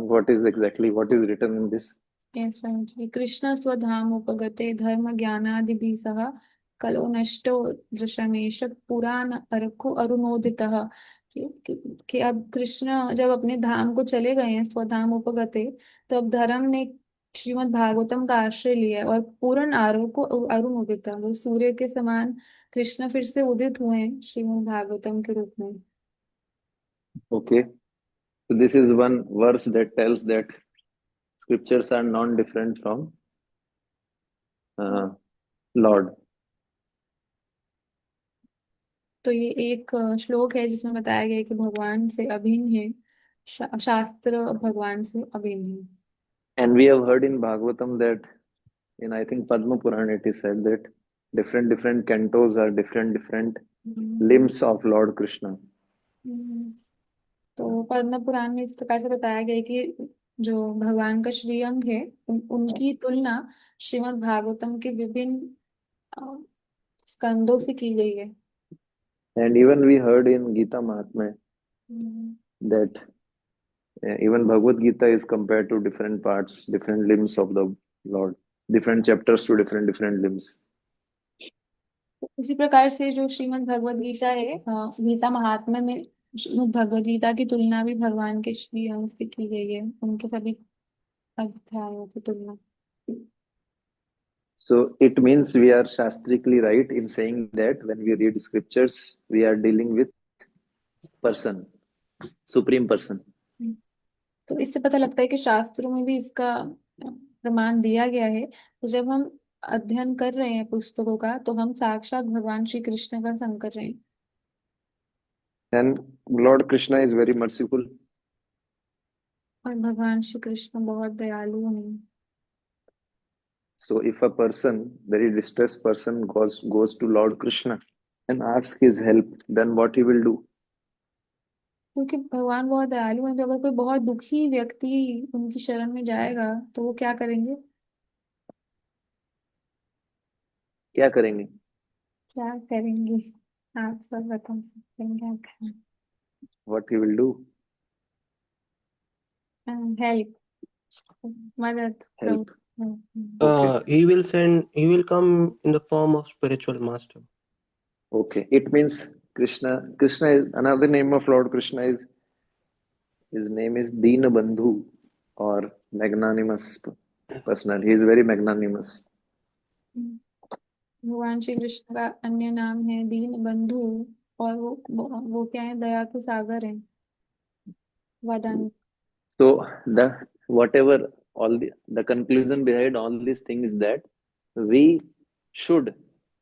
What is written in this? Yes, Prabhu जी। कृष्ण स्वधाम उपगते धर्म ज्ञानादिभिः सह कलो नष्टो दृशमेश पुराण अर्को अरुणोदितः। कि अब कृष्ण जब अपने धाम को चले गए हैं, स्वधाम उपगते, तो अब धर्म ने श्रीमद् भागवतम का आश्रय लिया है, और पूर्ण आरोको अरुणोदित, वो सूर्य के समान कृष्ण फिर से उदित हुए हैं श्रीमद् भागवतम के रूप में। Okay, so this is one verse that tells that scriptures are non different from Lord. तो ये एक श्लोक है जिसमें बताया गया है कि भगवान से अभिन्न है, शास्त्र भगवान से अभिन्न है। And we have heard in Bhagavatam that in I think Padma Purana it is said that different cantos are different limbs of Lord Krishna. तो पद्म पुराण में इस प्रकार से बताया गया है कि जो भगवान का श्रीअंग है उनकी तुलना श्रीमद् भागवतम के विभिन्न स्कंदों से की गई है। And even we heard in Gita Mahatmya that even Bhagavad Gita is compared to different parts, different limbs of the Lord, different chapters to different limbs. इसी प्रकार से जो श्रीमद् भगवद गीता है, गीता महात्म्य में श्रीमद् भगवद गीता की तुलना भी भगवान के श्री अंग से की गई है, उनके सभी अध्यायों की तुलना। So it means we are shastrically right in saying that when we read scriptures, we are dealing with person, supreme person. तो इससे पता लगता है कि शास्त्रों में भी इसका प्रमाण दिया गया है। तो जब हम अध्ययन कर रहे हैं पुस्तकों का, तो हम साक्षात भगवान श्री कृष्ण का संग कर रहे हैं। And Lord Krishna is very merciful. और भगवान श्री कृष्ण बहुत दयालु हैं। So if a person, very distressed person, goes to Lord Krishna and asks his help, then what he will do? क्योंकि भगवान बहुत दयालु हैं, तो अगर कोई बहुत दुखी व्यक्ति उनकी शरण में जाएगा तो वो क्या करेंगे? क्या करेंगे? क्या करेंगे? आप सब बता सकते हैं क्या करें? What he will do? Help, मदद, Help. He will come in the form of spiritual master. Okay, it means Krishna is another name of Lord Krishna is his name is Dina Bandhu or magnanimous personal. He is very magnanimous. भगवान श्री कृष्ण का अन्य नाम है दीन बंधु, और वो क्या है? दया के सागर हैं, वरदान। So the conclusion behind all these things is that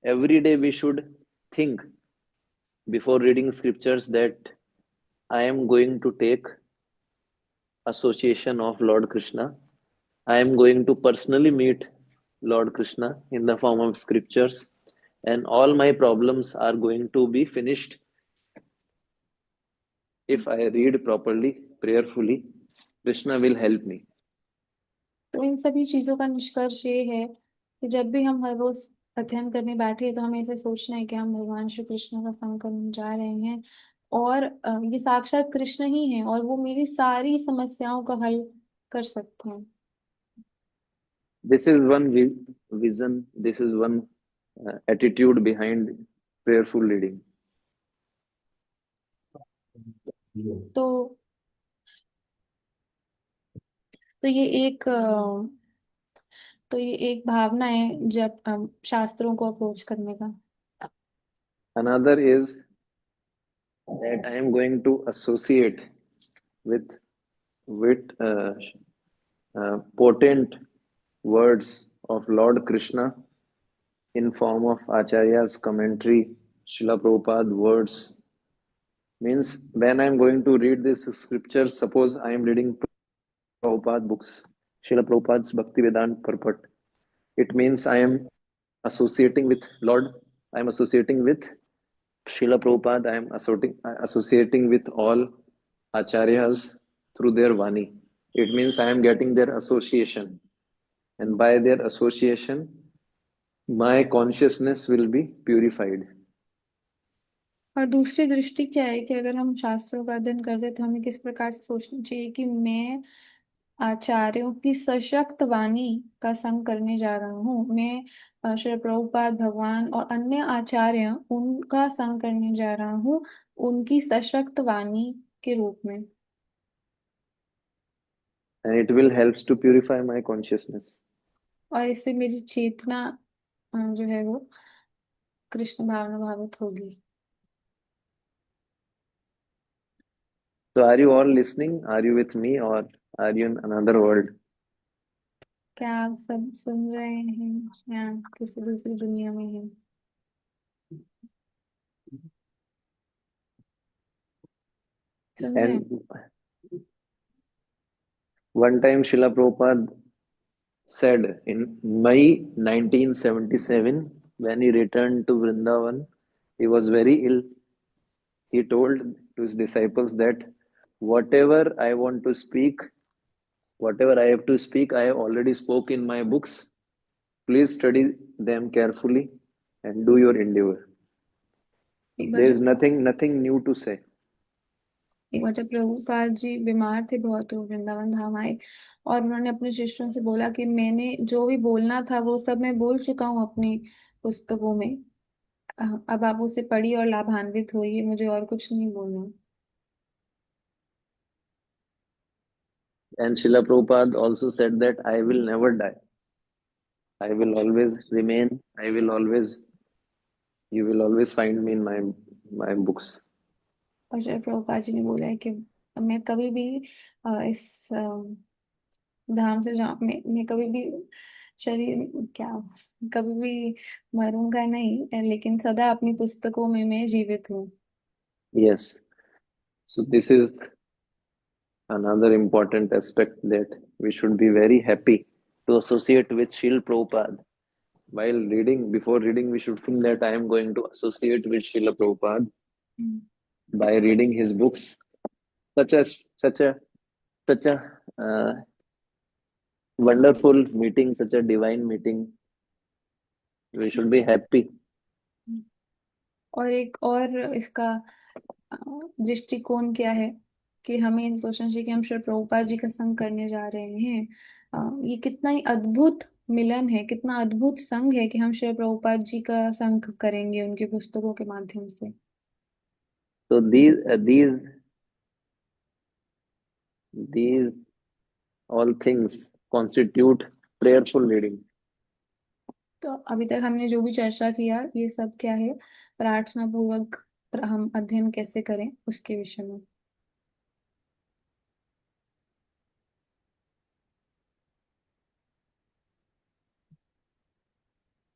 every day we should think before reading scriptures that I am going to take association of Lord Krishna. I am going to personally meet Lord Krishna in the form of scriptures, and all my problems are going to be finished if I read properly, prayerfully. Krishna will help me. तो इन सभी चीजों का निष्कर्ष ये है कि जब भी हम हर रोज अध्ययन करने बैठे तो हमें ऐसे सोचना है कि हम भगवान श्री कृष्ण का संग करने जा रहे हैं, और ये साक्षात कृष्ण ही हैं और वो मेरी सारी समस्याओं का हल कर सकते हैं। This is one vision, this is one attitude behind prayerful reading. तो तो ये एक तो ये एक भावना है जब शास्त्रों को अप्रोच करने का। Another is that I am going to associate with potent words of Lord Krishna in form of Acharya's commentary, Srila Prabhupada words. Means when I am going to read this scripture, suppose I am reading Prabhupada books, Srila Prabhupada's Bhaktivedanta Purport. It means I am associating with Lord, I am associating with Srila Prabhupada, I am associating with all Acharyas through their Vani. It means I am getting their association. And by their association, my consciousness will be purified. और दूसरी दृष्टि क्या है कि अगर हम शास्त्रों का अध्ययन करते तो हमें किस प्रकार से सोचना चाहिए कि मैं आचार्यों की सशक्त वाणी का संग करने जा रहा हूँ। मैं श्री प्रभुपाद भगवान और अन्य आचार्य उनका संग करने जा रहा हूँ उनकी सशक्त वाणी के रूप में। And it will helps to purify my consciousness. और इससे मेरी चेतना जो है वो कृष्ण भावना भावित होगी। So are you all listening? Are you with me or are you in another world? क्या आप सब सुन रहे हैं या किसी दूसरी दुनिया में हैं? सुन रहे हैं? And one time Srila Prabhupada said in May 1977, when he returned to Vrindavan, he was very ill. He told to his disciples that whatever I want to speak, whatever I have to speak, I have already spoke in my books. Please study them carefully and do your endeavor. एक बार There जब is nothing new to say. एक बार जब प्रभुपाद जी बीमार थे बहुत तो वृंदावन धाम आए और उन्होंने अपने शिष्यों से बोला कि मैंने जो भी बोलना था वो सब मैं बोल चुका हूँ अपनी पुस्तकों में। अब आप उसे पढ़िए और लाभान्वित होइए, मुझे और कुछ नहीं बोलना। And Srila Prabhupada also said that I will never die. I will always remain. You will always find me in my books. और श्री प्रभुपाद जी ने बोला है कि मैं कभी भी इस धाम से मैं कभी भी शरीर क्या कभी भी मरूंगा नहीं, लेकिन सदा अपनी पुस्तकों में मैं जीवित हूँ। Yes. So this is another important aspect that we should be very happy to associate with Srila Prabhupada. While reading, before reading, we should think that I am going to associate with Srila Prabhupada by reading his books. Such a wonderful meeting, such a divine meeting. We should be happy. और एक और इसका दृष्टिकोण क्या है कि हमें सोचना चाहिए कि हम श्री प्रभुपाद जी का संग करने जा रहे हैं। ये कितना ही अद्भुत मिलन है, कितना अद्भुत संग है कि हम श्री प्रभुपाद जी का संग करेंगे उनकी पुस्तकों के माध्यम से। So these all things constitute prayerful reading. तो अभी तक हमने जो भी चर्चा किया ये सब क्या है, प्रार्थना पूर्वक हम अध्ययन कैसे करें उसके विषय में।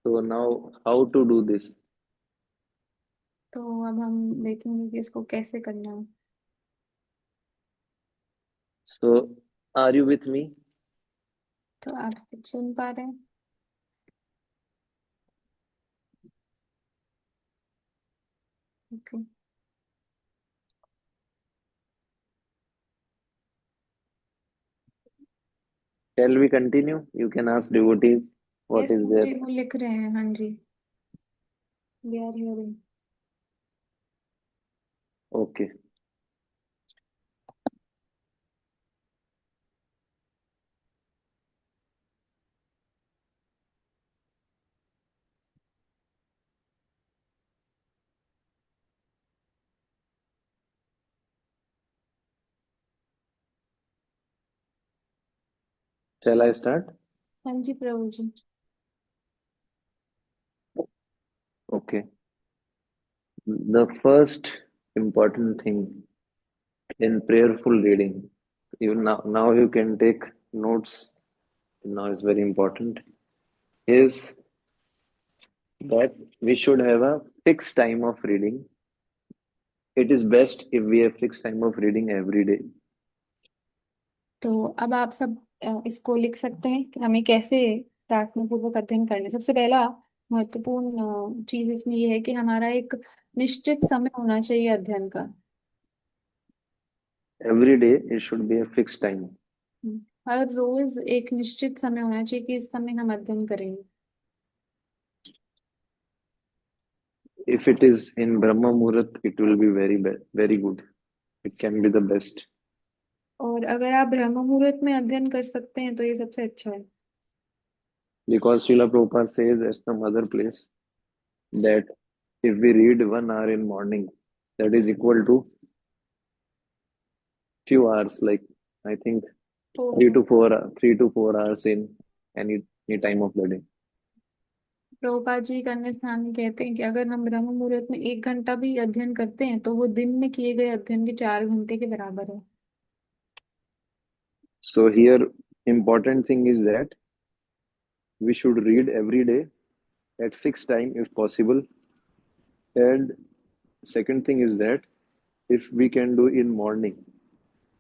So now how to do this? तो अब हम देखेंगे कि इसको कैसे करना है। So are you with me? तो आप सुन पा रहे हैं? Okay. Shall we continue? You can ask devotees what yes is there. वो लिख रहे हैं, हाँ जी, we are hearing. Okay. Shall I start? हाँ जी प्रभु जी। Okay. The first important thing in prayerful reading, now you can take notes. Now is very important. Is that we should have a fixed time of reading. It is best if we have fixed time of reading every day. तो अब आप सब इसको लिख सकते हैं कि हमें कैसे प्रार्थना पूर्वक अध्ययन करने। सबसे पहला महत्वपूर्ण चीज इसमें ये है कि हमारा एक निश्चित समय होना चाहिए अध्ययन का। Every day it should be a fixed time. हर रोज एक निश्चित समय होना चाहिए कि इस समय हम अध्ययन करेंगे। If it is in Brahma Muhurat, it will be very good. It can be the best. और अगर आप ब्रह्म मुहूर्त में अध्ययन कर सकते हैं तो ये सबसे अच्छा है। Because Srila Prabhupada says at some other place that if we read 1 hour in morning, that is equal to few hours, like I think तो 3 to 4 hours in any time of the day. Prabhupada ji एक अन्य स्थान में कहते हैं कि अगर हम ब्रह्म मुहूर्त में 1 घंटा भी अध्ययन करते हैं तो वो दिन में किए गए अध्ययन के 4 घंटे के बराबर है। So here important thing is that we should read every day at fixed time if possible. And second thing is that if we can do in morning,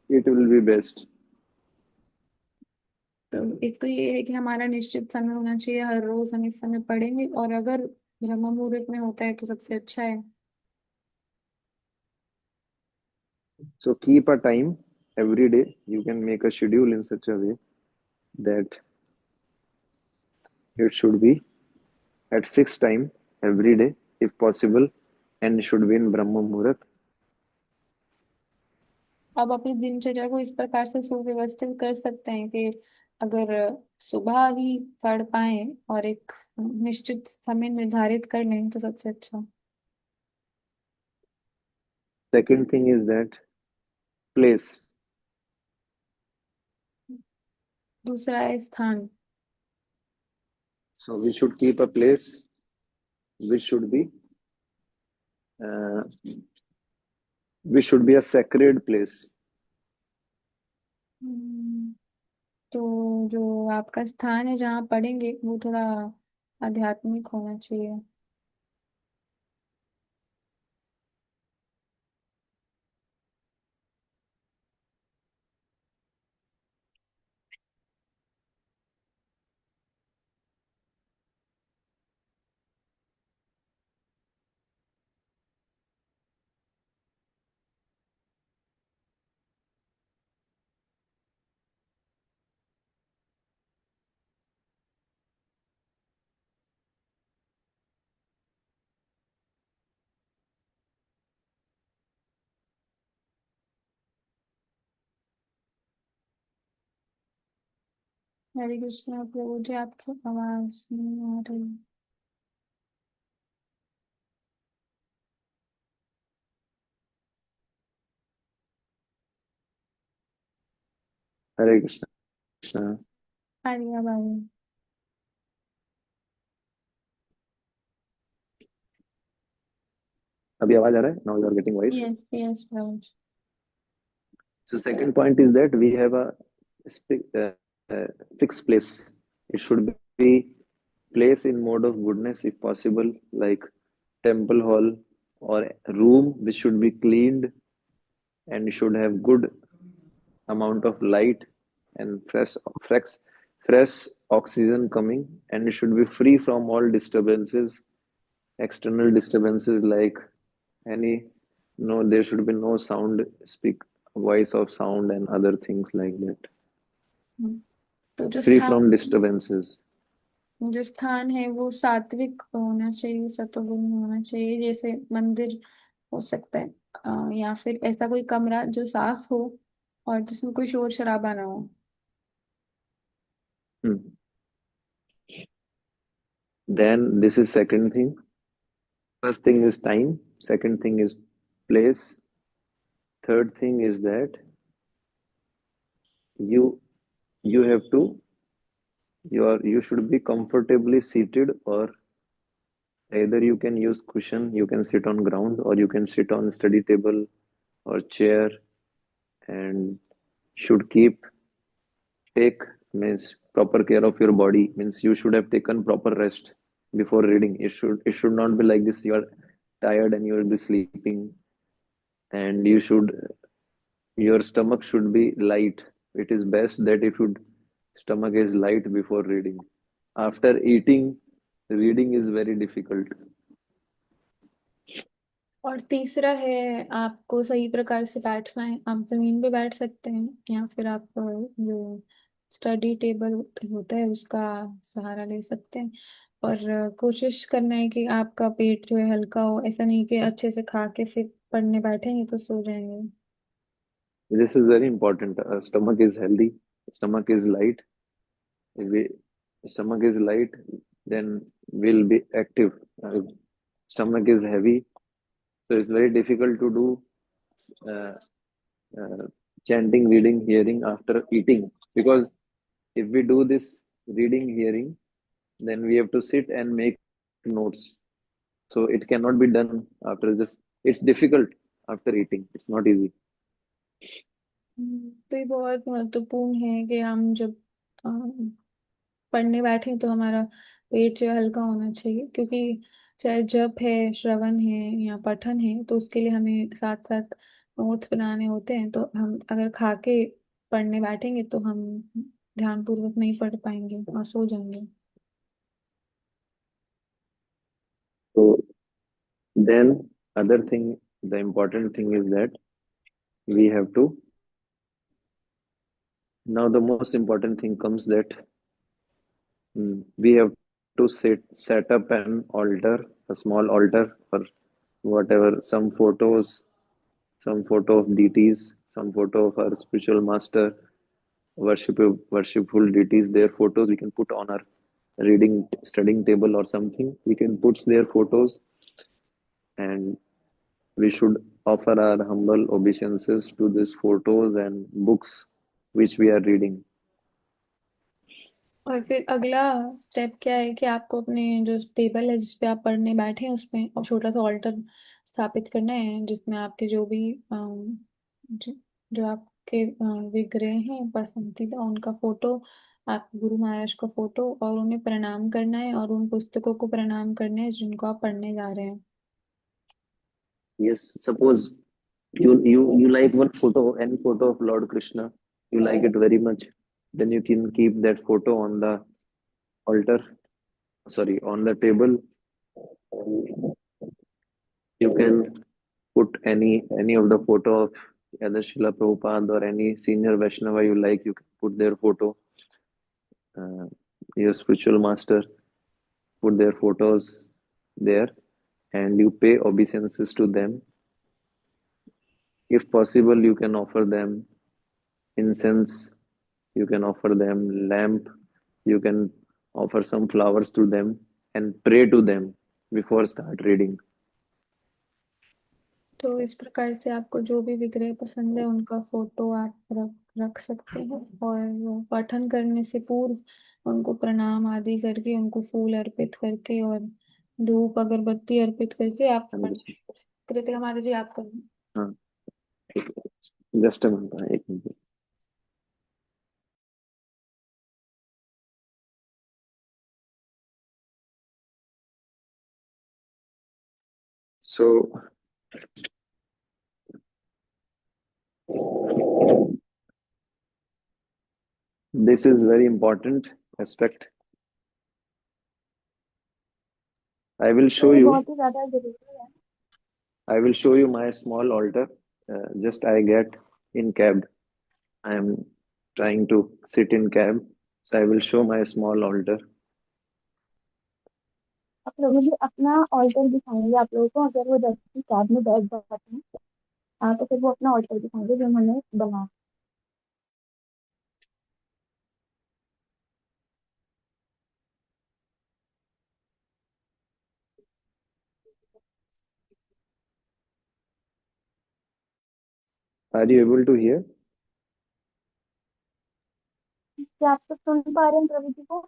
it will be best. तो एक तो ये है कि हमारा निश्चित समय होना चाहिए, हर रोज हम इस समय पढ़ेंगे, और अगर ब्रह्म मुहूर्त में होता है तो सबसे अच्छा है। So keep a time every day. You can make a schedule in such a way that it should be at fixed time every day if possible and should be in Brahma Muhurat. आप अपनी दिनचर्या को इस प्रकार से सुव्यवस्थित कर सकते हैं कि अगर सुबह ही पढ़ पाए और एक निश्चित समय निर्धारित कर लें तो सबसे अच्छा। Second thing is that place. दूसरा है स्थान। So we should keep a place which should be uh, a sacred place. तो जो आपका स्थान है जहाँ पढ़ेंगे वो थोड़ा आध्यात्मिक होना चाहिए। हरे कृष्णा प्रभु जी, आपकी आवाज नहीं आ रही। Hare Krishna. Krishna. हरी आवाज। अभी आवाज आ रहा है? Now you are getting voice. Yes yes Prabhu ji. So second point is that we have a fixed place. It should be place in mode of goodness if possible, like temple hall or room which should be cleaned and should have good amount of light and fresh oxygen coming, and it should be free from all disturbances, external disturbances like any no there should be no sound speak voice of sound and other things like that, तो free from disturbances. जो स्थान है वो सात्विक होना चाहिए, सत्वगुण होना चाहिए। जैसे मंदिर हो सकता है, या फिर ऐसा कोई कमरा जो साफ हो और जिसमें कोई शोर शराबा ना हो। Hmm. Then this is second thing. First thing is time. Second thing is place. Third thing is that you you have to you should be comfortably seated, or either you can use cushion, you can sit on ground, or you can sit on study table or chair, and should take means proper care of your body, means you should have taken proper rest before reading. It should not be like this, you are tired and you will be sleeping. And your stomach should be light. It is best that if your stomach is light before reading. After eating, reading is very difficult. और तीसरा है, आपको सही प्रकार से बैठना है। आप जमीन पे बैठ सकते हैं या फिर आप जो स्टडी टेबल होता है उसका सहारा ले सकते हैं। और कोशिश करना है कि आपका पेट जो है हल्का हो, ऐसा नहीं कि अच्छे से खा के फिर पढ़ने बैठेंगे तो सो जाएंगे। This is very important. Stomach is healthy, stomach is light. If stomach is light, then we'll be active. If stomach is heavy, so it's very difficult to do uh, uh, chanting, reading, hearing after eating. Because if we do this reading, hearing, then we have to sit and make notes. So it cannot be done after just, it's difficult after eating. It's not easy. तो ये बहुत महत्वपूर्ण है कि हम जब अ, पढ़ने बैठे तो हमारा पेट जो है हल्का होना चाहिए, क्योंकि चाहे जप है, श्रवण है या पठन है, तो उसके लिए हमें साथ साथ नोट्स बनाने होते हैं। तो हम अगर खा के पढ़ने बैठेंगे तो हम ध्यान पूर्वक नहीं पढ़ पाएंगे और सो जाएंगे। So then other thing, the important thing is that we have to, now the most important thing comes that we have to set up an altar, a small altar for whatever, some photo of deities, some photo of our spiritual master, worshipful deities. Their photos we can put on our reading studying table or something. We can put their photos, and we should offer our humble obeisances to these photos and books which we are reading. और फिर अगला step क्या है कि आपको अपने जो table है जिस पे आप पढ़ने बैठे हैं उसमें और छोटा सा ऑल्टर स्थापित करना है, जिसमें आपके जो भी जो आपके विग्रह हैं पसंदीदा उनका फोटो, आप गुरु महाराज का फोटो, और उन्हें प्रणाम करना है और उन पुस्तकों को प्रणाम करना है जिनको आप पढ़ने जा रहे हैं। Yes, suppose you like one photo, any photo of Lord Krishna, you like it very much, then you can keep that photo on the altar, sorry, on the table. You can put any of the photo of either Srila Prabhupada or any senior Vaishnava you like. You can put their photo. Your spiritual master, put their photos there, and you pay obeisances to them. If possible, you can offer them incense, you can offer them lamp, you can offer some flowers to them and pray to them before start reading. तो इस प्रकार से आपको जो भी विग्रह पसंद है उनका फोटो आप रख सकते हैं, और पठन करने से पूर्व उनको प्रणाम आदि करके, उनको फूल अर्पित करके और धूप अगरबत्ती अर्पित करके आप कृतिका माता जी आप करें। हाँ, जस्ट एक minute. So this is very important aspect. I will show you. बहुत ही ज्यादा जरूरी है। I will show you my small altar. Just I get in cab. I am trying to sit in cab, so I will show my small altar. आप लोग मुझे अपना alter दिखाएंगे आप लोगों को, अगर वो 10 की कैब में बैठ जाते हैं। तो फिर वो अपना ऑल्टर दिखाएंगे जो उन्होंने बनाया। Are you able to hear? क्या आप तो सुन पा रहे हैं प्रभु जी को?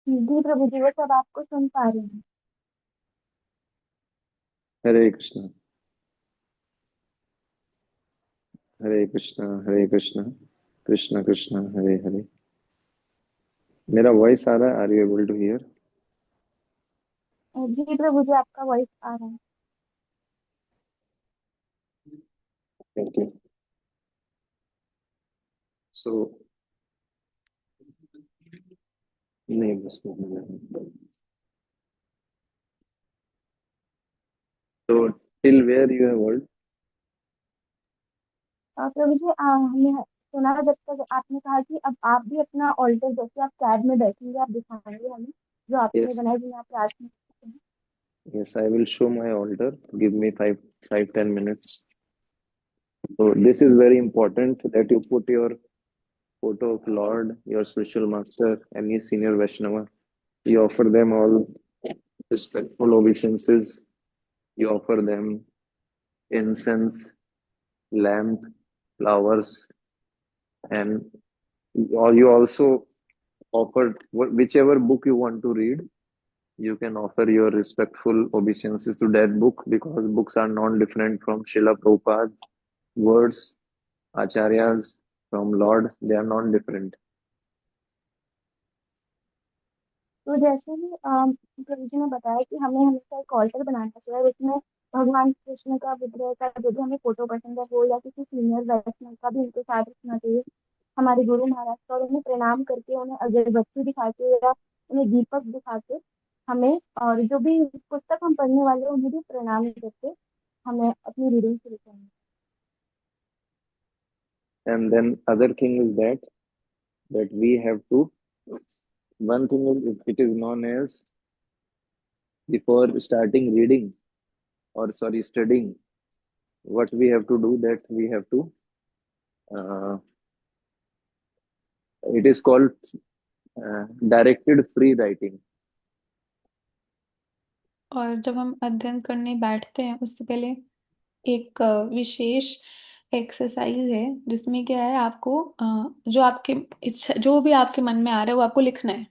जी प्रभु जी, वो सब आपको सुन पा रहे हैं। Hare Krishna, Hare Krishna, Hare Krishna, Krishna Krishna, Hare Hare. मेरा वॉइस आ रहा है? Are you able to hear? जी प्रभु जी, आपका वॉइस आ रहा है। Thank you. सो नहीं, बस तो till where you have heard? Prabhu ji, हमने सुना जब तक आपने कहा कि अब आप भी अपना ऑल्टर, जैसे आप कैब में बैठेंगे, आप दिखाएंगे हमें जो आपने यस, बनाया, जिन्हें आप प्रार्थना करते हैं। yes, I will show my altar. Give me 5-10 minutes. So this is very important that you put your photo of Lord, your spiritual master, any senior Vaishnava. You offer them all respectful obeisances. You offer them incense, lamp, flowers, and you also offer whichever book you want to read. You can offer your respectful obeisances to that book because books are non-different from Srila Prabhupada's words, Acharyas, from Lord. They are non-different. तो जैसे ही प्रभु जी ने बताया कि हमें हमेशा एक alter बनाना चाहिए जिसमें भगवान कृष्ण का विग्रह का जो भी हमें फोटो पसंद है वो, या किसी सीनियर वैष्णव का भी उनके साथ रखना चाहिए, हमारे गुरु महाराज का, और उन्हें प्रणाम करके, उन्हें अगरबत्ती दिखा के या उन्हें दीपक दिखा के हमें, और जो भी पुस्तक हम पढ़ने वाले हैं उन्हें भी प्रणाम करके हमें अपनी रीडिंग शुरू करनी है। And then other thing is that we have to, one thing is it is known as before starting reading or sorry studying, what we have to do, that we have to it is called directed free writing. और जब हम अध्ययन करने बैठते हैं उससे पहले एक विशेष एक्सरसाइज है जिसमें क्या है, आपको जो आपके इच्छा, जो भी आपके मन में आ रहा है वो आपको लिखना है।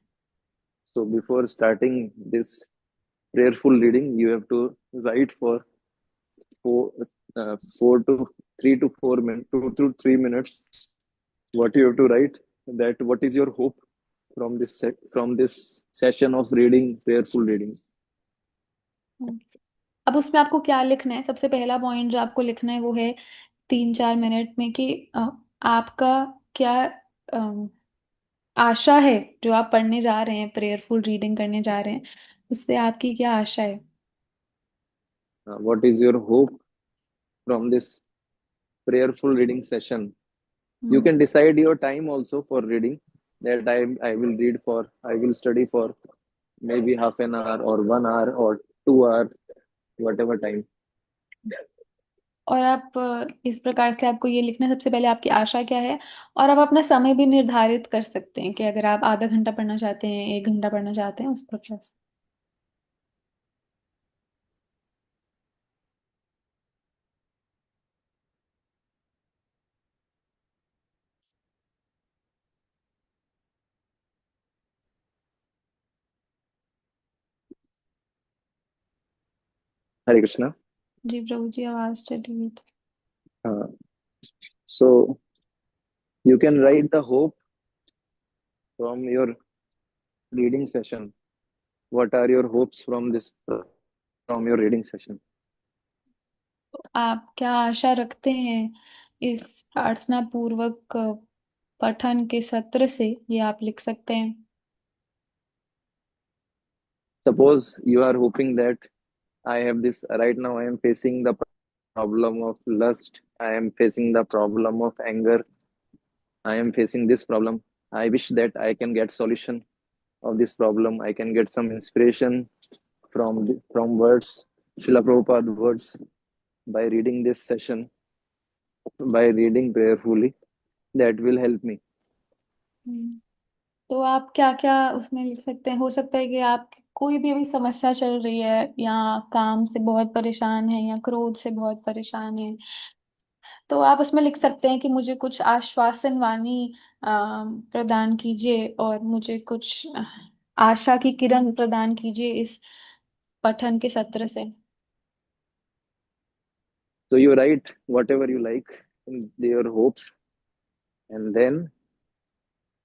So before starting this prayerful reading, you have to write for four, 3 to 4 minutes, 2 to 3 minutes. What you have to write, that what is your hope from this session of reading, prayerful reading. अब उसमें आपको क्या लिखना है? सबसे पहला point जो आपको लिखना है वो है 3-4 मिनट में कि आपका क्या आशा है, जो आप पढ़ने जा रहे हैं, प्रेयरफुल रीडिंग करने जा रहे हैं, उससे आपकी क्या आशा है। What is your hope from this prayerful reading session? You can decide your time also for reading, that I will study for maybe half an hour or 1 hour or 2 hours, whatever time. और आप इस प्रकार से आपको ये लिखना है, सबसे पहले आपकी आशा क्या है, और आप अपना समय भी निर्धारित कर सकते हैं कि अगर आप आधा घंटा पढ़ना चाहते हैं, 1 घंटा पढ़ना चाहते हैं, उस प्रकार से। Hare Krishna. जी प्रभु जी, आवाज चली गई थी। So you can write the hope from your reading session. What are your hopes from your reading session? तो आप क्या आशा रखते हैं इस प्रार्थना पूर्वक पठन के सत्र से, ये आप लिख सकते हैं। Suppose you are hoping that I have this right now. I am facing the problem of lust. I am facing the problem of anger. I am facing this problem. I wish that I can get solution of this problem. I can get some inspiration from words, Srila Prabhupada words, by reading this session, by reading prayerfully. That will help me. तो आप क्या क्या उसमें लिख सकते हैं? हो सकता है कि आप कोई भी अभी समस्या चल रही है, या काम से बहुत परेशान है, या क्रोध से बहुत परेशान है, तो आप उसमें लिख सकते हैं कि मुझे कुछ आश्वासन वाणी प्रदान कीजिए, और मुझे कुछ आशा की किरण प्रदान कीजिए इस पठन के सत्र से। So you write whatever you like in your hopes, and then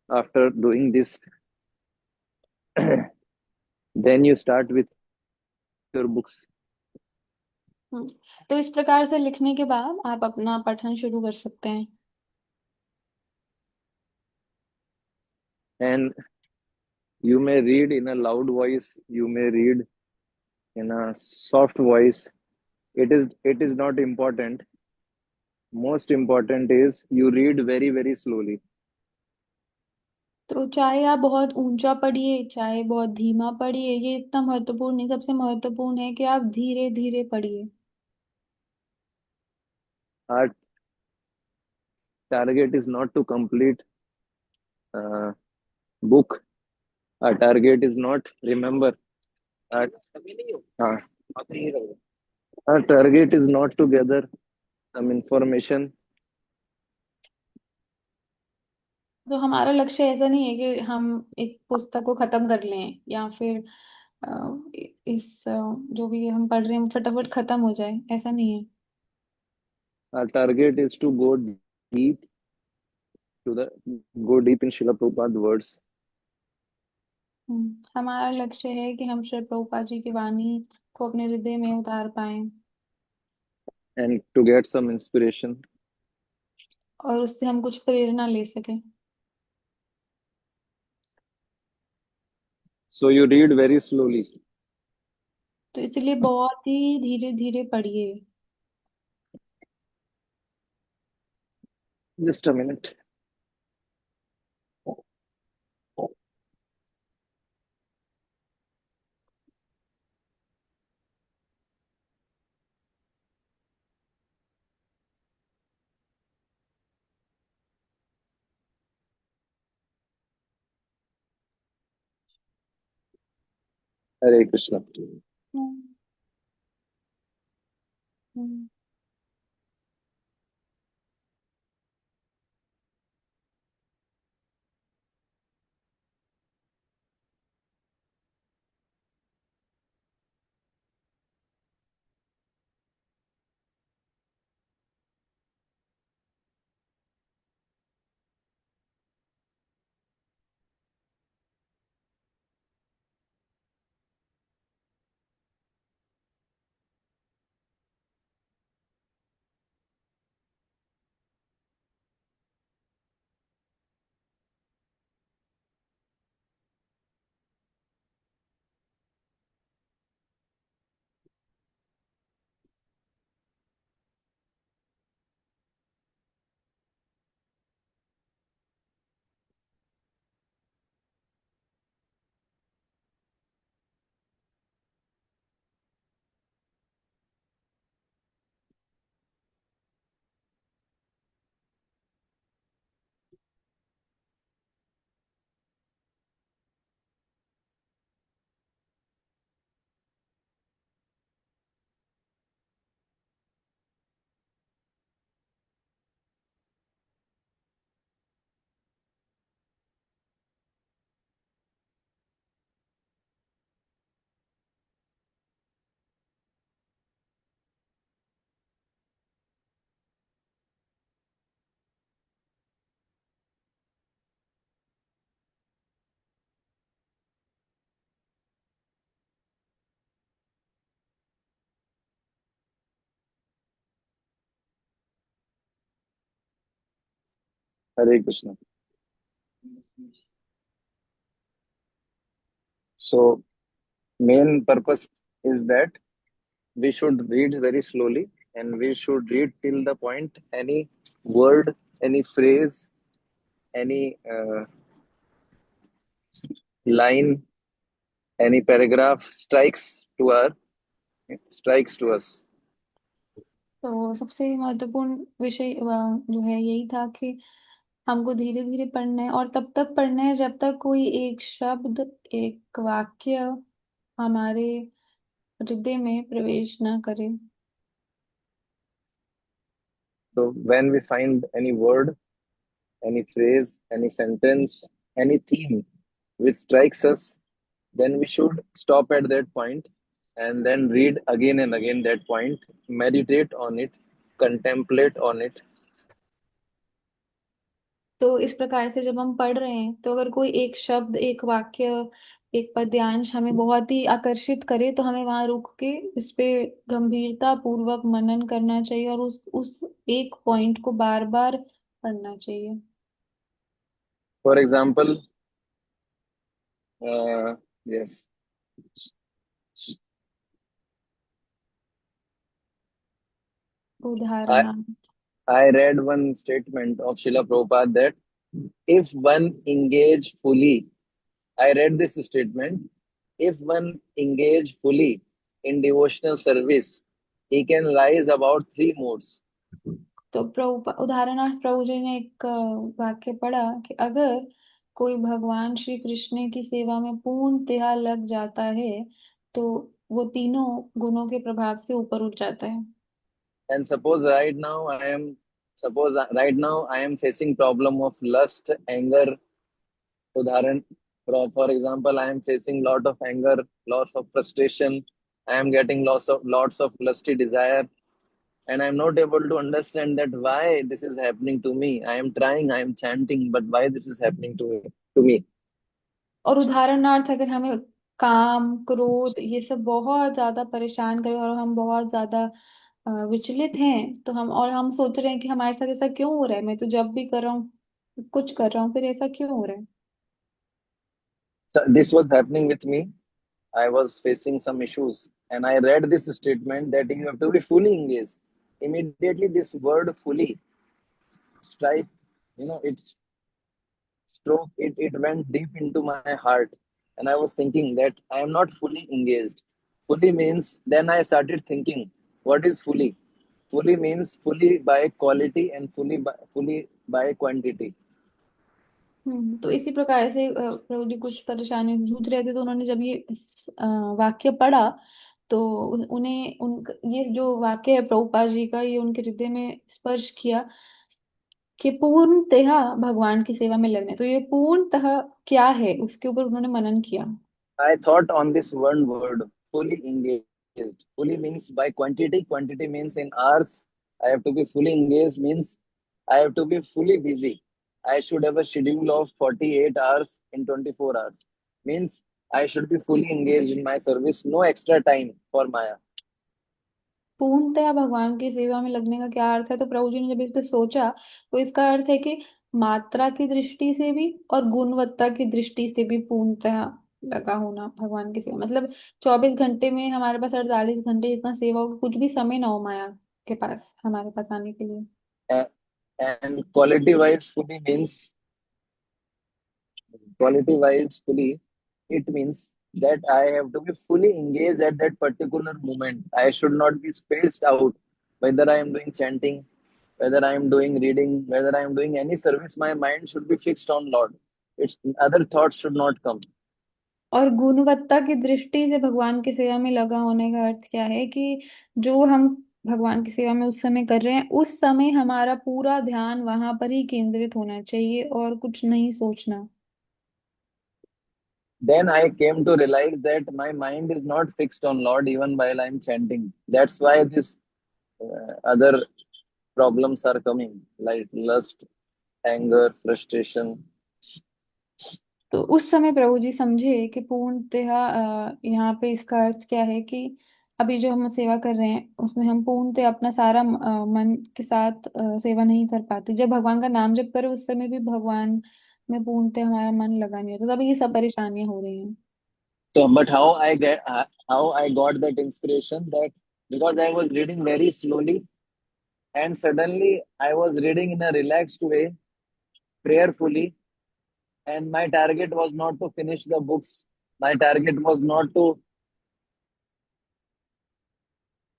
after doing this, then you start with your books. तो इस प्रकार से लिखने के बाद आप अपना पठन शुरू कर सकते हैं। And you may read in a loud voice, you may read in a soft voice. It is not important. Most important is you read very, very slowly. तो चाहे आप बहुत ऊंचा पढ़िए, चाहे बहुत धीमा पढ़िए, ये इतना महत्वपूर्ण नहीं। सबसे महत्वपूर्ण है कि आप धीरे धीरे पढ़िए। Our target is not to complete book. Our target is not remember. Our, uh, our target is not to gather some information. तो हमारा लक्ष्य ऐसा नहीं है कि हम एक पुस्तक को खत्म कर लें, या फिर जो भी हम पढ़ रहे हैं फटाफट खत्म हो जाए, ऐसा नहीं है। Our target is to deep go deep in Srila Prabhupada's words. हमारा लक्ष्य है कि हम श्री प्रभुपाद जी की वाणी को अपने हृदय में उतार पाए, and to get some inspiration. और उससे हम कुछ प्रेरणा ले सकें। So you read very slowly. तो इसलिए बहुत ही धीरे धीरे पढ़िए। Just a minute. Hare Krishna. Hmm, hmm. Hare Krishna. So main purpose is that we should read very slowly, and we should read till the point any word, any phrase, any line, any paragraph strikes to us. तो सबसे महत्वपूर्ण विषय जो है यही था कि हमको धीरे धीरे पढ़ना है और तब तक पढ़ना है जब तक कोई एक शब्द, एक वाक्य हमारे हृदय में प्रवेश ना करे। So when we find any word, any phrase, any sentence, any theme which strikes us, then we should stop at that point and then read again and again that point, meditate on it, contemplate on it. तो इस प्रकार से जब हम पढ़ रहे हैं तो अगर कोई एक शब्द, एक वाक्य, एक पद्यांश हमें बहुत ही आकर्षित करे तो हमें वहां रुक के इस पे गंभीरता पूर्वक मनन करना चाहिए और उस एक पॉइंट को बार बार पढ़ना चाहिए। For example, yes, उदाहरणार्थ I read one statement of Srila Prabhupada that if one engage fully, I read this statement, if one engage fully in devotional service, he can rise about 3 modes. तो उदाहरणार्थ प्रभु जी ने एक वाक्य पढ़ा कि अगर कोई भगवान श्री कृष्ण की सेवा में पूर्णतः लग जाता है तो वो तीनों गुणों के प्रभाव से ऊपर उठ जाता है। And suppose right now I am facing problem of lust, anger. Udharan, for example, I am facing lot of anger, lots of frustration. I am getting lots of lusty desire, and I am not able to understand that why this is happening to me. I am trying, I am chanting, but why this is happening to me? और उदाहरणार्थ अगर हमें काम, क्रोध ये सब बहुत ज्यादा परेशान करे और हम बहुत ज्यादा विचलित हैं तो हम सोच रहे हैं कि हमारे साथ ऐसा क्यों हो रहा है, मैं तो जब भी कर रहा हूँ कुछ कर रहा हूँ, फिर ऐसा क्यों हो रहा है। So this was happening with me. I was facing some issues, and I read this statement that you have to be fully engaged. Immediately, this word "fully" strike, it's stroke. It went deep into my heart, and I was thinking that I am not fully engaged. Fully means then I started thinking, what is fully? Fully means fully by quality and fully by quantity. तो इसी प्रकार से प्रभु जी कुछ परेशानी जूझ रहे थे तो उन्होंने जब ये वाक्य पढ़ा तो ये जो वाक्य है प्रभुपाद जी का, ये उनके हृदय में स्पर्श किया कि पूर्णतः भगवान की सेवा में लगने। तो ये पूर्णतः क्या है उसके ऊपर उन्होंने मनन किया। I thought on this one word, fully engaged. Fully means by quantity. Quantity means in hours. I have to be fully engaged means I have to be fully busy. I should have a schedule of 48 hours in 24 hours. Means I should be fully engaged in my service. No extra time for Maya. पूर्णतया भगवान की सेवा में लगने का क्या अर्थ है, तो प्रभु जी ने जब इस पे सोचा तो इसका अर्थ है कि मात्रा की दृष्टि से भी और गुणवत्ता की दृष्टि से भी पूर्णतया लगा होना भगवान की सेवा। मतलब 24 घंटे में हमारे पास 48 घंटे जितना सेवा हो, कुछ भी समय ना हो माया के पास हमारे पास आने के लिए। And quality wise fully, it means that I have to be fully engaged at that particular moment. I should not be spaced out. Whether I am doing chanting, whether I am doing reading, whether I am doing any service, my mind should be fixed on Lord. Its other thoughts should not come. और गुणवत्ता की दृष्टि से भगवान की सेवा में लगा होने का अर्थ क्या है कि जो हम भगवान की सेवा में उस समय कर रहे हैं उस समय हमारा पूरा ध्यान वहां पर ही केंद्रित होना चाहिए और कुछ नहीं सोचना। Then I came to realize that my mind is not fixed on Lord even while I am chanting. That's why this other problems are coming, like lust, anger, frustration. तो उस समय प्रभु जी समझे कि पूर्णतः यहाँ पे इसका अर्थ क्या है कि अभी जो हम सेवा कर रहे हैं उसमें हम पूर्णतः अपना सारा मन के साथ सेवा नहीं कर पाते। जब भगवान का नाम जप करें उस समय भी भगवान में पूर्णतः हमारा मन लगा नहीं होता, तभी ये सब परेशानियां हो रही हैं। So, but how I got that inspiration, that because I was reading very slowly, and suddenly I was reading in a relaxed way, prayerfully, and my target was not to finish the books. My target was not to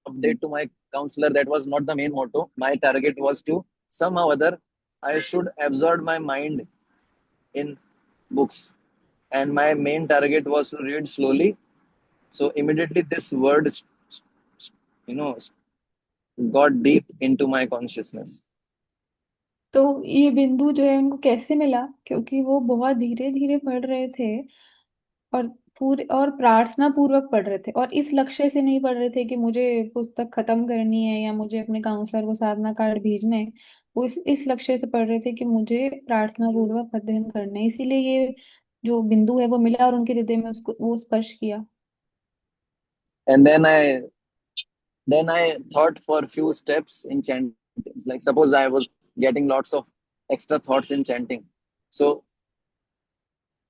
update to my counselor. That was not the main motto. My target was to somehow other I should absorb my mind in books, and my main target was to read slowly. So immediately this word, you know, got deep into my consciousness. तो ये बिंदु जो है उनको कैसे मिला, क्योंकि वो बहुत धीरे धीरे पढ़ रहे थे और पूरे और प्रार्थना पूर्वक पढ़ रहे थे, और इस लक्ष्य से नहीं पढ़ रहे थे कि मुझे पुस्तक खत्म करनी है या मुझे अपने काउंसलर को साधना कार्ड भेजना है। वो इस लक्ष्य से पढ़ रहे थे कि मुझे प्रार्थना पूर्वक अध्ययन करना है, इसीलिए ये जो बिंदु है वो मिला और उनके हृदय में उसको वो स्पर्श किया। And then I thought for a few steps in chanting. Like suppose I was getting lots of extra thoughts in chanting. So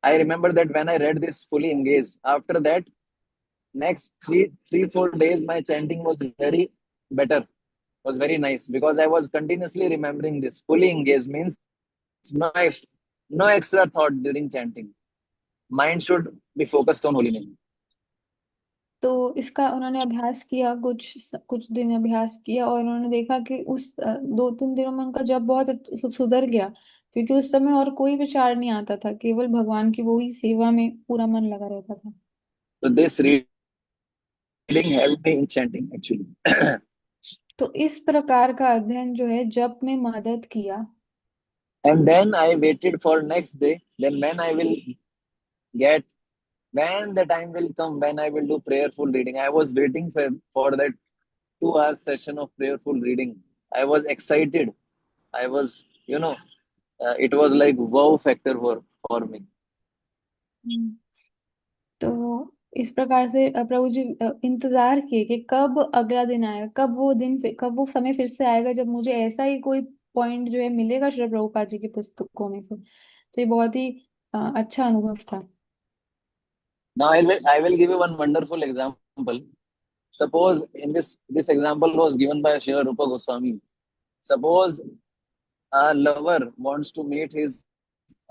I remember that when I read this fully engaged, after that, next 4 days, my chanting was very better, was very nice because I was continuously remembering this. Fully engaged means no extra thought during chanting. Mind should be focused on holy name. तो इसका उन्होंने अभ्यास किया, कुछ कुछ दिन अभ्यास किया, और उन्होंने देखा कि उस 2-3 दिनों में उनका जब बहुत सुधर गया, क्योंकि उस समय और कोई विचार नहीं आता था, केवल भगवान की वो ही सेवा में पूरा मन लगा रहता था। So this reading helped me in chanting actually. तो इस प्रकार का अध्ययन जो है जप में मदद किया। And then I waited for next day. Then when the time will come when I will do prayerful reading. I was waiting for that 2 hours session of prayerful reading. I was excited. I was, it was like wow factor for me. हम्म। तो इस प्रकार से प्रभु जी इंतजार किए कि कब अगला दिन आएगा, कब वो समय फिर से आएगा जब मुझे ऐसा ही कोई पॉइंट जो है मिलेगा श्री प्रभुपाद जी की पुस्तकों में से। तो ये बहुत ही अच्छा अनुभव था। Now I will give you one wonderful example. Suppose in this example was given by Srila Rupa Goswami. Suppose a lover wants to meet his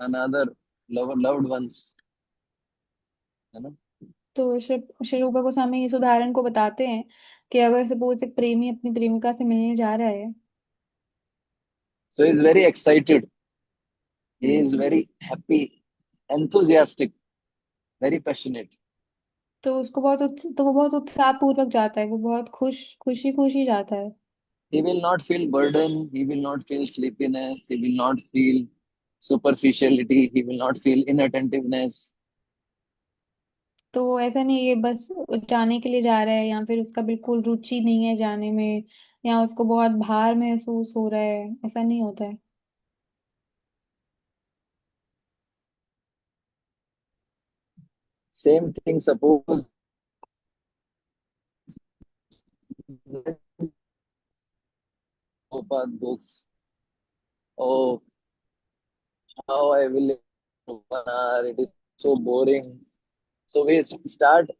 another loved ones. है ना? तो श्री रूपा गोस्वामी इस उदाहरण को बताते हैं कि अगर सपोज एक प्रेमी अपनी प्रेमिका से मिलने जा रहा है, So he is very excited. He is very happy, enthusiastic, very passionate. तो वो बहुत उत्साह पूर्वक जाता है, वो बहुत खुशी खुशी जाता है। He will not feel burden. He will not feel sleepiness. He will not feel superficiality. He will not feel inattentiveness. तो ऐसा नहीं है बस जाने के लिए जा रहा है, या फिर उसका बिल्कुल रुचि नहीं है जाने में, या उसको बहुत भार महसूस हो रहा है, ऐसा नहीं होता है। Same thing. Suppose Prabhupada books. Oh, how I will live 1 hour. It is so boring. So we start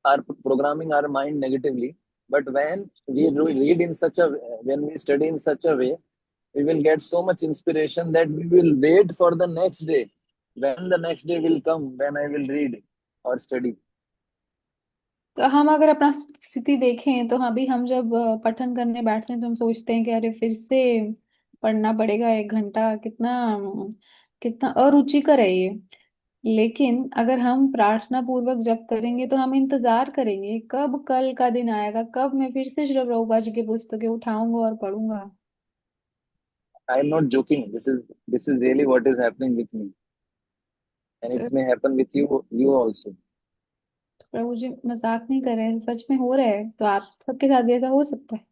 our programming our mind negatively. But when we read in such a when we study in such a way, we will get so much inspiration that we will wait for the next day. When the next day will come, when I will read or study. तो हम अगर अपना स्थिति देखें तो अभी हम जब पठन करने बैठते हैं तो हम सोचते हैं कि अरे फिर से पढ़ना पड़ेगा 1 घंटा, कितना कितना अरुचिकर है ये। लेकिन अगर हम प्रार्थना पूर्वक जप करेंगे तो हम इंतजार करेंगे कब कल का दिन आएगा, कब मैं फिर से श्री प्रभुपाद जी की पुस्तकें उठाऊंगा और पढ़ूंगा। I am not joking. This is really what is happening with me, and तो it may happen with you also. प्रभु जी मजाक नहीं कर रहे हैं, सच में हो रहा है, तो आप सबके साथ भी ऐसा हो सकता है।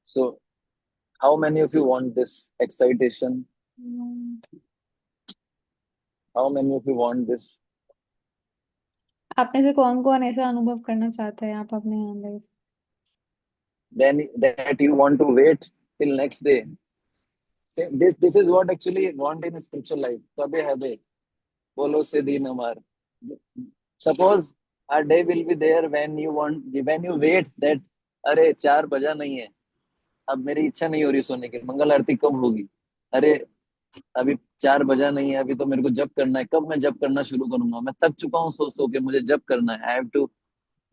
So, how many of you want this excitation? How many of you want this? आप में से कौन कौन ऐसा अनुभव करना चाहता है, आप अपने अंदर से? Then that you want to wait till next day. This is what actually want in spiritual life. Kabe habe, bolo se din amar. Suppose a day will be there when you wait that अरे 4 बजा नहीं है, अब मेरी इच्छा नहीं हो रही सोने की, मंगल आरती कब होगी, अरे अभी 4 बजा नहीं है, अभी तो मेरे को जप करना है। कब मैं जप करना शुरू करूंगा? मैं थक चुका हूँ सो सो के, मुझे जप करना है। I have to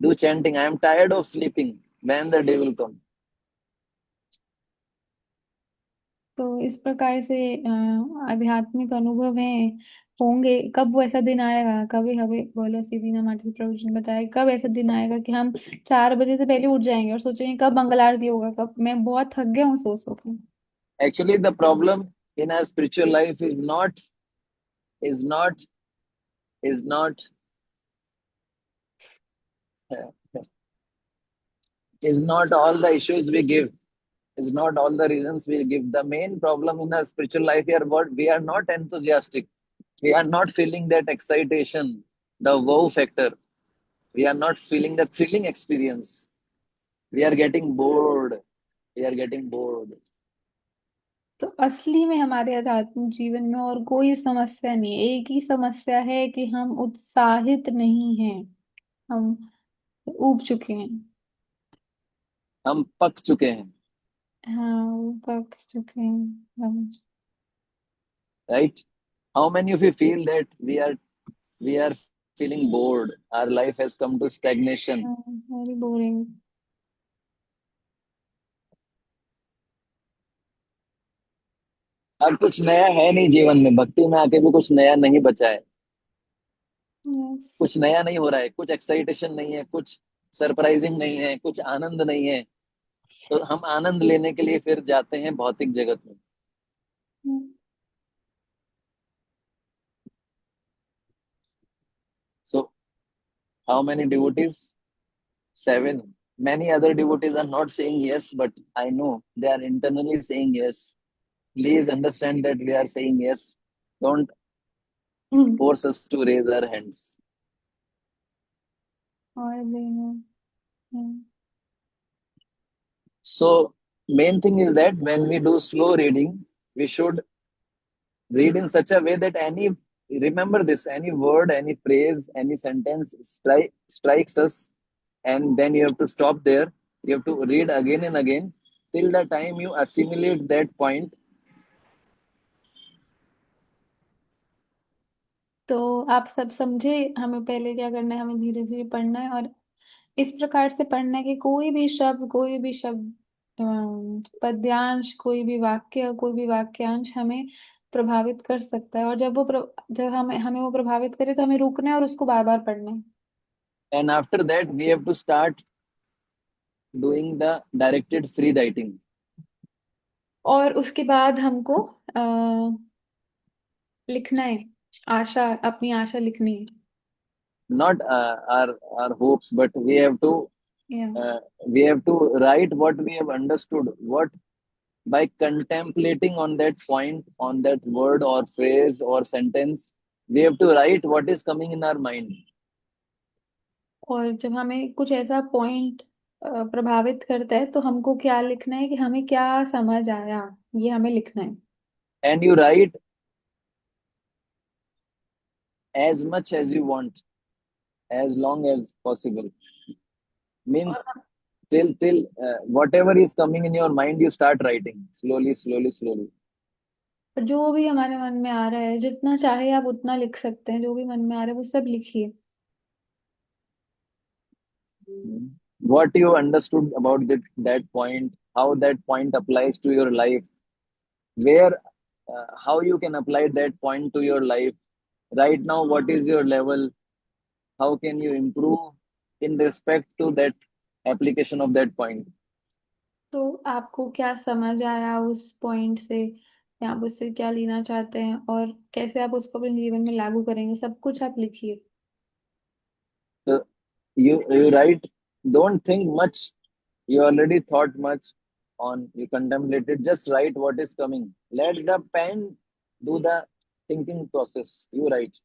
do chanting. I am tired of sleeping when the day will come. तो इस प्रकार से आध्यात्मिक अनुभव है होंगे। कब वो ऐसा दिन आएगा, कभी हमें बोलो सीधीना माता प्रभु जी ने बताया, कब ऐसा दिन आएगा कि हम 4 बजे से पहले उठ जाएंगे और सोचेंगे कब मंगल आरती होगा, कब। मैं बहुत थक गया हूँ सो सो के। Actually, the problem in our spiritual life is not is not is not all the issues we give, is not all the reasons we give. The main problem in our spiritual life here, what we are not enthusiastic. We are not feeling that excitation, the wow factor. We are not feeling the thrilling experience. We are getting bored. We are getting bored. तो असली में हमारे आध्यात्मिक जीवन में और कोई समस्या नहीं है। एक ही समस्या है कि हम उत्साहित नहीं हैं। हम ऊब चुके हैं। हम पक चुके हैं, हाँ, वो पक चुके हैं हम। right? How many of you feel that we are feeling bored? Our life has come to stagnation. Very boring. अब कुछ नया है नहीं जीवन में, भक्ति में आके भी कुछ नया नहीं बचा है। यस। कुछ नया नहीं हो रहा है, कुछ एक्साइटेशन नहीं है, कुछ सरप्राइजिंग नहीं है, कुछ आनंद नहीं है। तो हम आनंद लेने के लिए फिर जाते हैं भौतिक जगत में। So how many devotees? 7. Many other devotees are not saying yes, but I know they are internally saying yes. Please understand that we are saying yes. Don't force us to raise our hands. और देना। So main thing is that when we do slow reading, we should read in such a way that remember this, any word, any phrase, any sentence strikes us, and then you have to stop there. You have to read again and again till the time you assimilate that point. तो आप सब समझे हमें पहले क्या करना है? हमें धीरे धीरे पढ़ना है और इस प्रकार से पढ़ना है कि कोई भी शब्द, पद्यांश, कोई भी वाक्य, कोई भी वाक्यांश हमें प्रभावित कर सकता है। और जब हमें हमें वो प्रभावित करे तो हमें रुकना है और उसको बार बार पढ़ना है। And after that, we have to start doing the directed free writing. और उसके बाद हमको लिखना है, अपनी आशा लिखनी है। Not our hopes, but Yeah. we have to write what we have understood. What by contemplating on that point, on that word or phrase or sentence, we have to write what is coming in our mind. और जब हमें कुछ ऐसा point प्रभावित करता है तो हमको क्या लिखना है कि हमें क्या समझ आया, ये हमें लिखना है। And you write as much as you want, as long as possible. Means till whatever is coming in your mind, you start writing slowly, slowly, slowly. और जो भी हमारे मन में आ रहा है, जितना चाहे आप उतना लिख सकते हैं। जो भी मन में आ रहा है वो सब लिखिए। What you understood about that point, how that point applies to your life, where how you can apply that point to your life right now. What is your level? How can you improve in respect to that application of that point? तो आपको क्या समझ आया उस point से, या आप उससे क्या लेना चाहते हैं और कैसे आप उसको अपने जीवन में लागू करेंगे, सब कुछ आप लिखिए। So you write. Don't think much. You already thought much on. You contemplated. Just write what is coming. Let the pen do the thinking process. You write.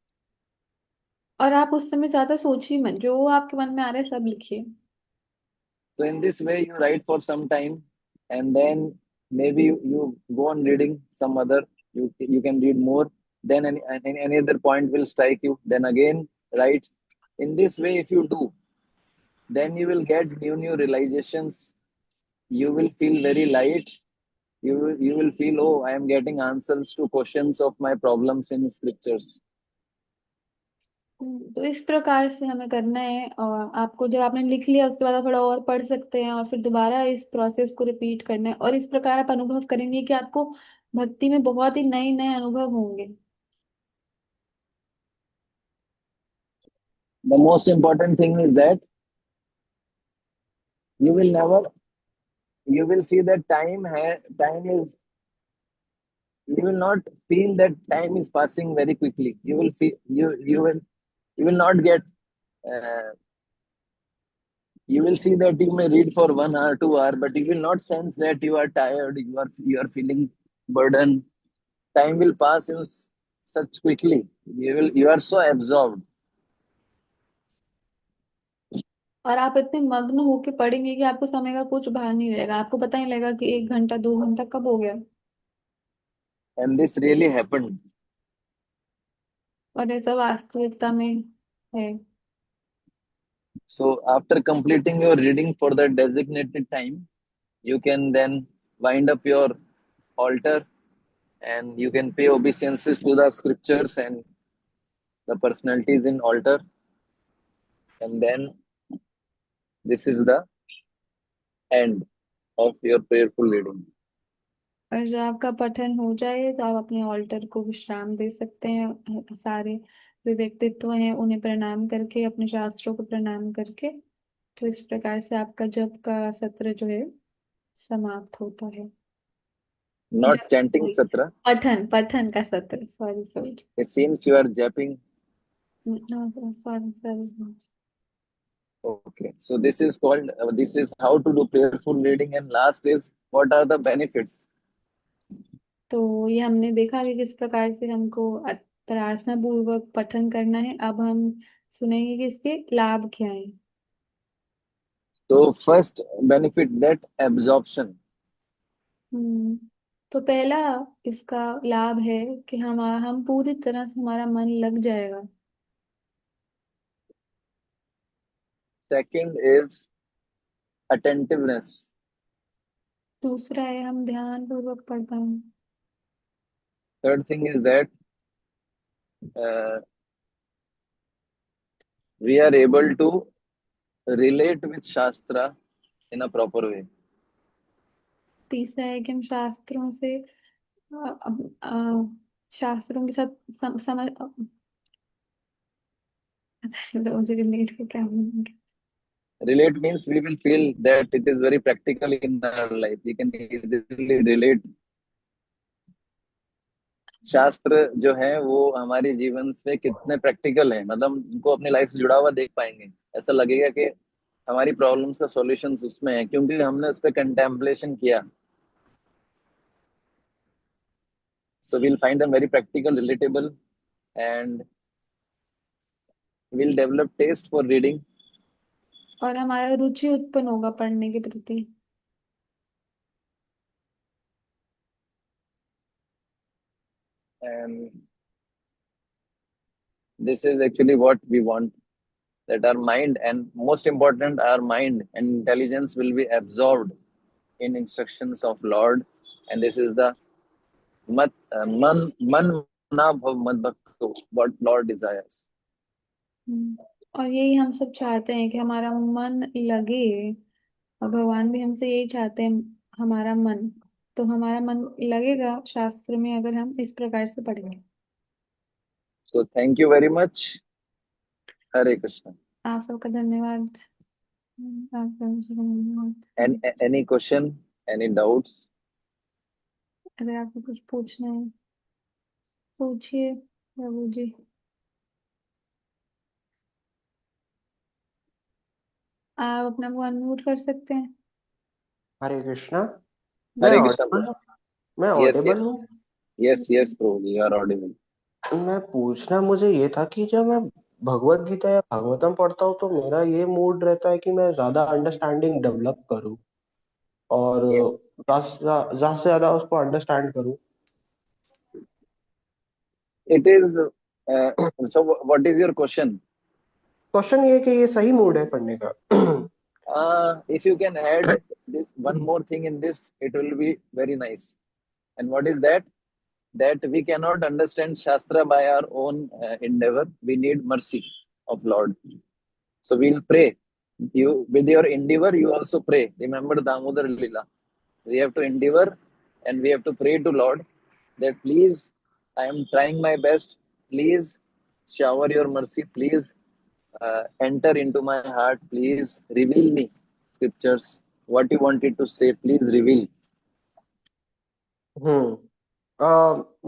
और आप उस समय ज्यादा सोचिए मत, जो आपके मन में आ रहा है सब लिखिए। So in this way, you write for some time, and then maybe you go on reading some other. You can read more. Then any other point will strike you. Then again write. In this way, if you do, then you will get new realizations. You will feel very light. you will feel, oh, I am getting answers to questions of my problems in scriptures. तो इस प्रकार से हमें करना है, और आपको जब आपने लिख लिया उसके बाद आप थोड़ा और पढ़ सकते हैं और फिर दोबारा इस प्रोसेस को रिपीट करना है, और इस प्रकार आप अनुभव करेंगे कि आपको भक्ति में बहुत ही नए नए अनुभव होंगे। The most important thing is that you will see that you will not feel that time is passing very quickly. You will feel you will not get uh, you will see that you may read for 1 hour, 2 hour, but you will not sense that you are tired, you are feeling burden. Time will pass in such quickly. You are so absorbed. और आप इतने मग्न होके पढ़ेंगे कि आपको समय का कुछ भान नहीं रहेगा, आपको पता नहीं लगेगा कि 1 घंटा 2 घंटा कब हो गया। And this really happened. और ऐसा वास्तविकता में है। So after completing your reading for the designated time, you can then wind up your altar and you can pay obeisances to the scriptures and the personalities in altar. And then this is the end of your prayerful reading. और जब आपका पठन हो जाए तो आप अपने alter को विश्राम दे सकते हैं, सारे जो व्यक्तित्व हैं उन्हें प्रणाम करके, अपने शास्त्रों को प्रणाम करके। तो इस प्रकार से आपका जप का सत्र जो है समाप्त होता है। Not जप chanting नहीं, satra. पठन पठन का सत्र, sorry It seems you are japping. Sorry. Okay. So this is called, this is how to do prayerful reading. And last is, what are the benefits? तो ये हमने देखा कि किस प्रकार से हमको प्रार्थना पूर्वक पठन करना है। अब हम सुनेंगे कि इसके लाभ क्या हैं। So first benefit, that absorption. तो पहला इसका लाभ है कि हम पूरी तरह से हमारा मन लग जाएगा। Second is attentiveness. दूसरा है हम ध्यान पूर्वक पढ़ पाएंगे। Third thing is that uh, we are able to relate with Shastra in a proper way. तीसरा है कि हम शास्त्रों से शास्त्रों के साथ समझ मुझे रिलेट को क्या बोलेंगे। Relate means we will feel that it is very practical in our life. We can easily relate. शास्त्र जो है वो हमारे जीवन में कितने प्रैक्टिकल है, मतलब उनको अपनी लाइफ से जुड़ा हुआ देख पाएंगे। ऐसा लगेगा कि हमारी प्रॉब्लम्स का सॉल्यूशंस उसमें है, क्योंकि हमने उस पर कंटेम्पलेशन किया। So we'll find them very practical, relatable, and we'll develop taste for reading. और हमारा रुचि उत्पन्न होगा पढ़ने के प्रति। And this is actually what we want, that our mind, and most important, our mind and intelligence will be absorbed in instructions of Lord. And this is the man na bhav mad bhakto, what Lord desires. और यही हम सब चाहते हैं कि हमारा मन लगे, और भगवान भी हमसे यही चाहते हैं, हमारा मन। तो हमारा मन लगेगा शास्त्र में अगर हम इस प्रकार से पढ़ेंगे। So thank you very much. Hare Krishna. आप सबका धन्यवाद। And any question, any doubts? अगर आपको कुछ पूछना है पूछिए प्रभु जी। आप अपना को अनम्यूट कर सकते हैं। हरे कृष्णा। मैं Hare Krishna. ऑडिबल मैं Yes, ऑडिबल yes. हूँ। Yes, Prabhu, you are audible. मैं पूछना मुझे ये था कि जब मैं भगवत गीता या भागवतम पढ़ता हूँ तो मेरा ये मूड रहता है कि मैं ज्यादा अंडरस्टैंडिंग डेवलप करूँ और Yeah. ज्यादा से ज्यादा उसको अंडरस्टैंड करूँ। It is, so what is your question? Question ये कि ये सही मूड है पढ़ने का। If you can add this one more thing in this, it will be very nice. And what is that? That we cannot understand Shastra by our own endeavor. We need mercy of Lord. So we'll pray. You with your endeavor, you also pray. Remember Damodar Lila. We have to endeavor and we have to pray to Lord that please, I am trying my best. Please shower your mercy. Please enter into my heart. Please reveal me scriptures. What you wanted to say, please reveal. हम्म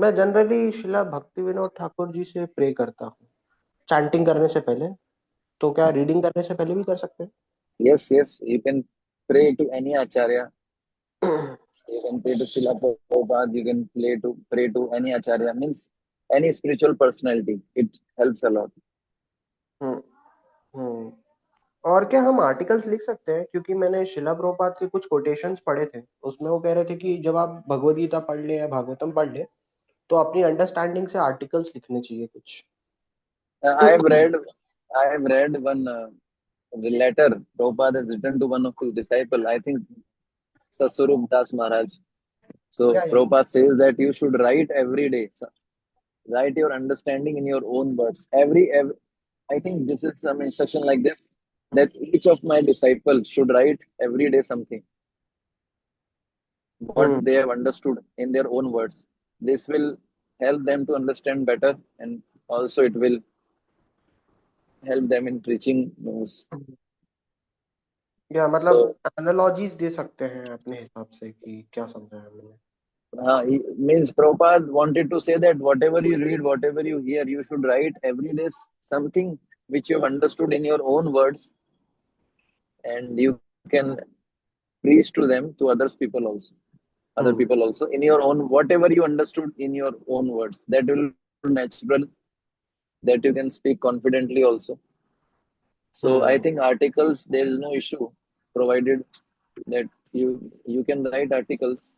मैं generally शिला भक्ति विनोद ठाकुर जी से pray करता हूँ chanting करने से पहले। तो क्या रीडिंग करने से पहले भी कर सकते Yes, yes, you can pray to any acharya. हैं? You can pray to Srila Prabhupada. You can pray to any acharya. Means any spiritual personality. It helps a lot. हम्म हम्म और क्या हम आर्टिकल्स लिख सकते हैं? क्योंकि मैंने शिला प्रभुपाद के कुछ कोटेशंस पढ़े थे, उसमें वो कह रहे थे कि जब आप भगवद गीता पढ़ ले या भागवतम पढ़ ले तो अपनी अंडरस्टैंडिंग से आर्टिकल्स लिखने चाहिए कुछ। I have read one letter Prabhupada has written to one of his disciples. I think Sasurup Das Maharaj. So या Prabhupada says that you should write every day. So, write your understanding in your own words. Every I think this is some instruction like this, that each of my disciples should write every day something what hmm they have understood in their own words. This will help them to understand better, and also it will help them in preaching news. या मतलब So analogies दे सकते हैं अपने हिसाब से कि क्या समझा है मैंने। means Prabhupada wanted to say that whatever you read, whatever you hear, you should write every day something which you have understood in your own words, and you can preach to them to other hmm people also in your own whatever you understood in your own words. That will be natural. That you can speak confidently also. So I hmm think articles there is no issue, provided that you can write articles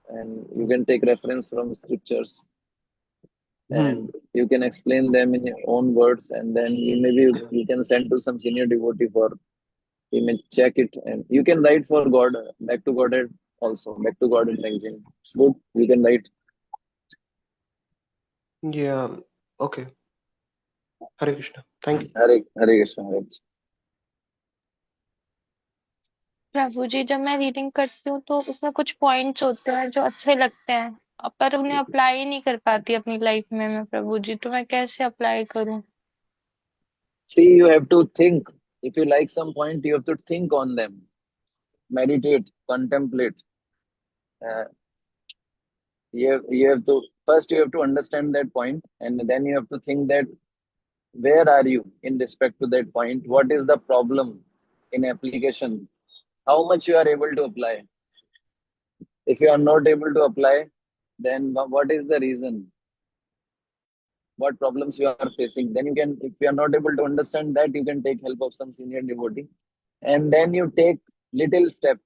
and you can take reference from scriptures and hmm you can explain them in your own words, and then you can send to some senior devotee for he may check it, and you can write for God, back to Godhead also, back to Godhead magazine. It's good. You can write. या okay. Hare Krishna, thank you. Hare Krishna, Hare Krishna. प्रभु जी, जब मैं reading करती हूँ तो उसमें कुछ points होते हैं जो अच्छे लगते हैं, पर उन्हें अप्लाई नहीं कर पाती अपनी लाइफ में मैं, प्रभु जी, तो मैं कैसे अप्लाई करूँ? See, you have to think. If you like some point, you have to think on them, meditate, contemplate. Uh, you have to first you have to understand that point, and then you have to think that where are you in respect to that point? What is the problem in application? How much you are able to apply? If you are not able to apply, then what is the reason? What problems you are facing? Then you can, if you are not able to understand that, you can take help of some senior devotee, and then you take little step.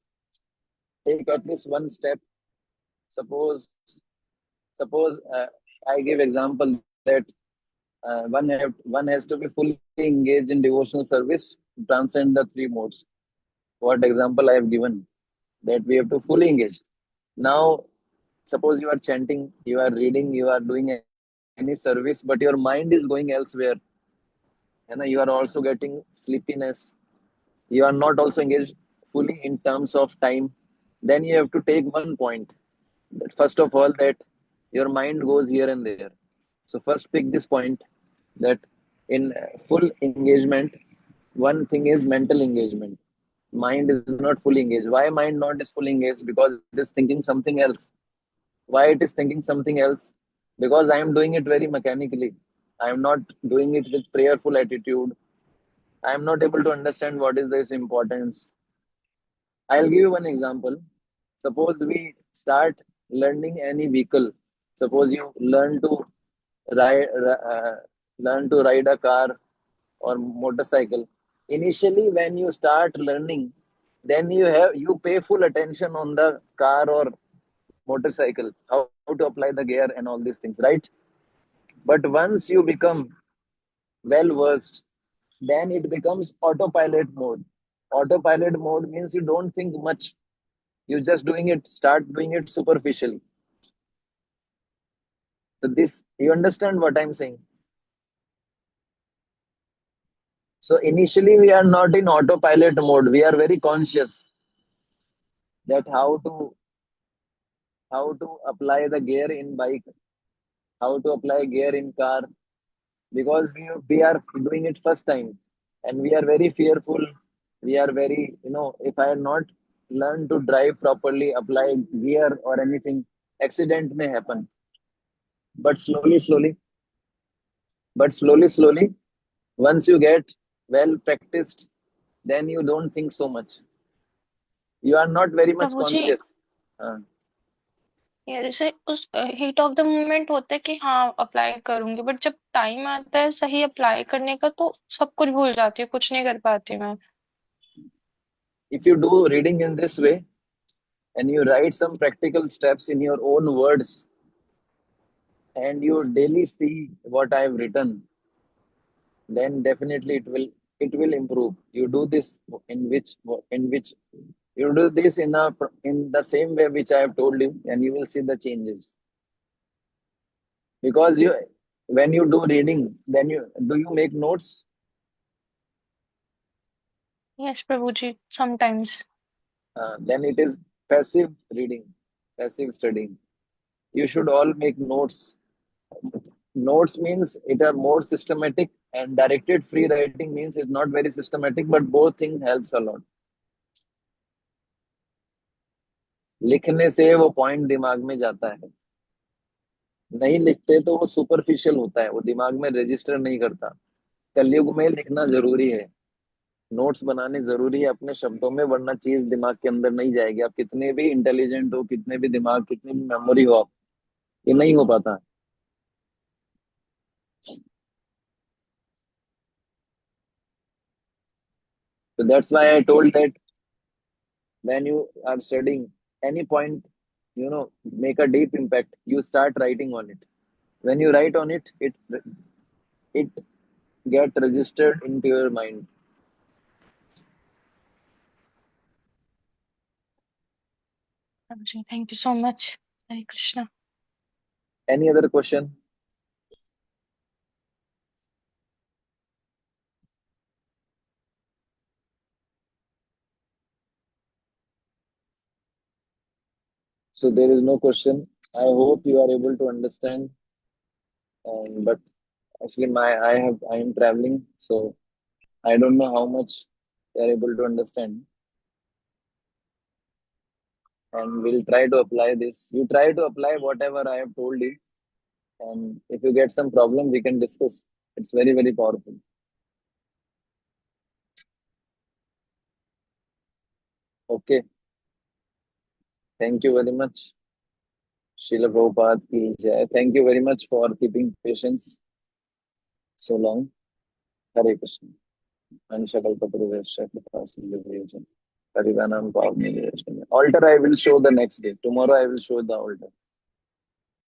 Take at least one step. Suppose suppose I give example that one has to be fully engaged in devotional service to transcend the three modes. What example I have given, that we have to fully engage. Now, suppose you are chanting, you are reading, you are doing any service, but your mind is going elsewhere. And you are also getting sleepiness. You are not also engaged fully in terms of time. Then you have to take one point. That first of all, that your mind goes here and there. So first pick this point, that in full engagement, one thing is mental engagement. Mind is not fully engaged. Why mind not is fully engaged? Because it is thinking something else. Why it is thinking something else? Because I am doing it very mechanically. I am not doing it with prayerful attitude. I am not able to understand what is this importance. I'll give you one example. Suppose we start learning any vehicle. Suppose you ride, uh, learn to ride a car or motorcycle. Initially, when you start learning, then you pay full attention on the car or motorcycle, how to apply the gear and all these things, right? But once you become well versed, then it becomes autopilot mode. Autopilot mode means you don't think much. You're just start doing it superficially. So this, you understand what I'm saying? So initially we are not in autopilot mode. We are very conscious that how to apply the gear in bike, how to apply gear in car, because we are doing it first time, and we are very fearful. We are very, if I had not learned to drive properly, apply gear or anything, accident may happen. But slowly, once you get well practiced, then you don't think so much. You are not very much Prabhu ji, conscious. हाँ, ये जैसे उस heat of the moment होता है कि हाँ apply करूंगी, but जब टाइम आता है सही अप्लाई करने का तो सब कुछ भूल जाती हूँ, कुछ नहीं कर पाती मैं। if you do reading in this way and you write some practical steps in your own words and you daily see what I have written, then definitely it will improve. You do this in which you do this in the same way which I have told you, and you will see the changes. Because when you do reading, then you make notes? Yes Prabhu ji, sometimes. Then it is passive reading, passive studying. You should all make notes. Notes means it are more systematic, and directed free writing means it's not very systematic, but both things helps a lot. लिखने से वो point दिमाग में जाता है, नहीं लिखते तो वो सुपरफिशियल होता है, वो दिमाग में रजिस्टर नहीं करता। कलयुग में लिखना जरूरी है, नोट्स बनाने जरूरी है अपने शब्दों में, वरना चीज दिमाग के अंदर नहीं जाएगी। आप कितने भी इंटेलिजेंट हो, कितने भी दिमाग, कितनी भी मेमोरी हो, आप ये नहीं हो पाता। So that's why I told that when you are studying any point, make a deep impact, you start writing on it. When you write on it, it get registered into your mind. Prabhu ji, thank you so much. Hare Krishna. Any other question? So there is no question. I hope you are able to understand. But actually, I am traveling, so I don't know how much you are able to understand. And we'll try to apply this. You try to apply whatever I have told you, and if you get some problem, we can discuss. It's very, very powerful. Okay. Thank you very much. Srila Prabhupada ki jai. Thank you very much for keeping patience so long. Hare Krishna. Anshakalte Haridanam Pavni. Altar I will show the next day. Tomorrow I will show the altar.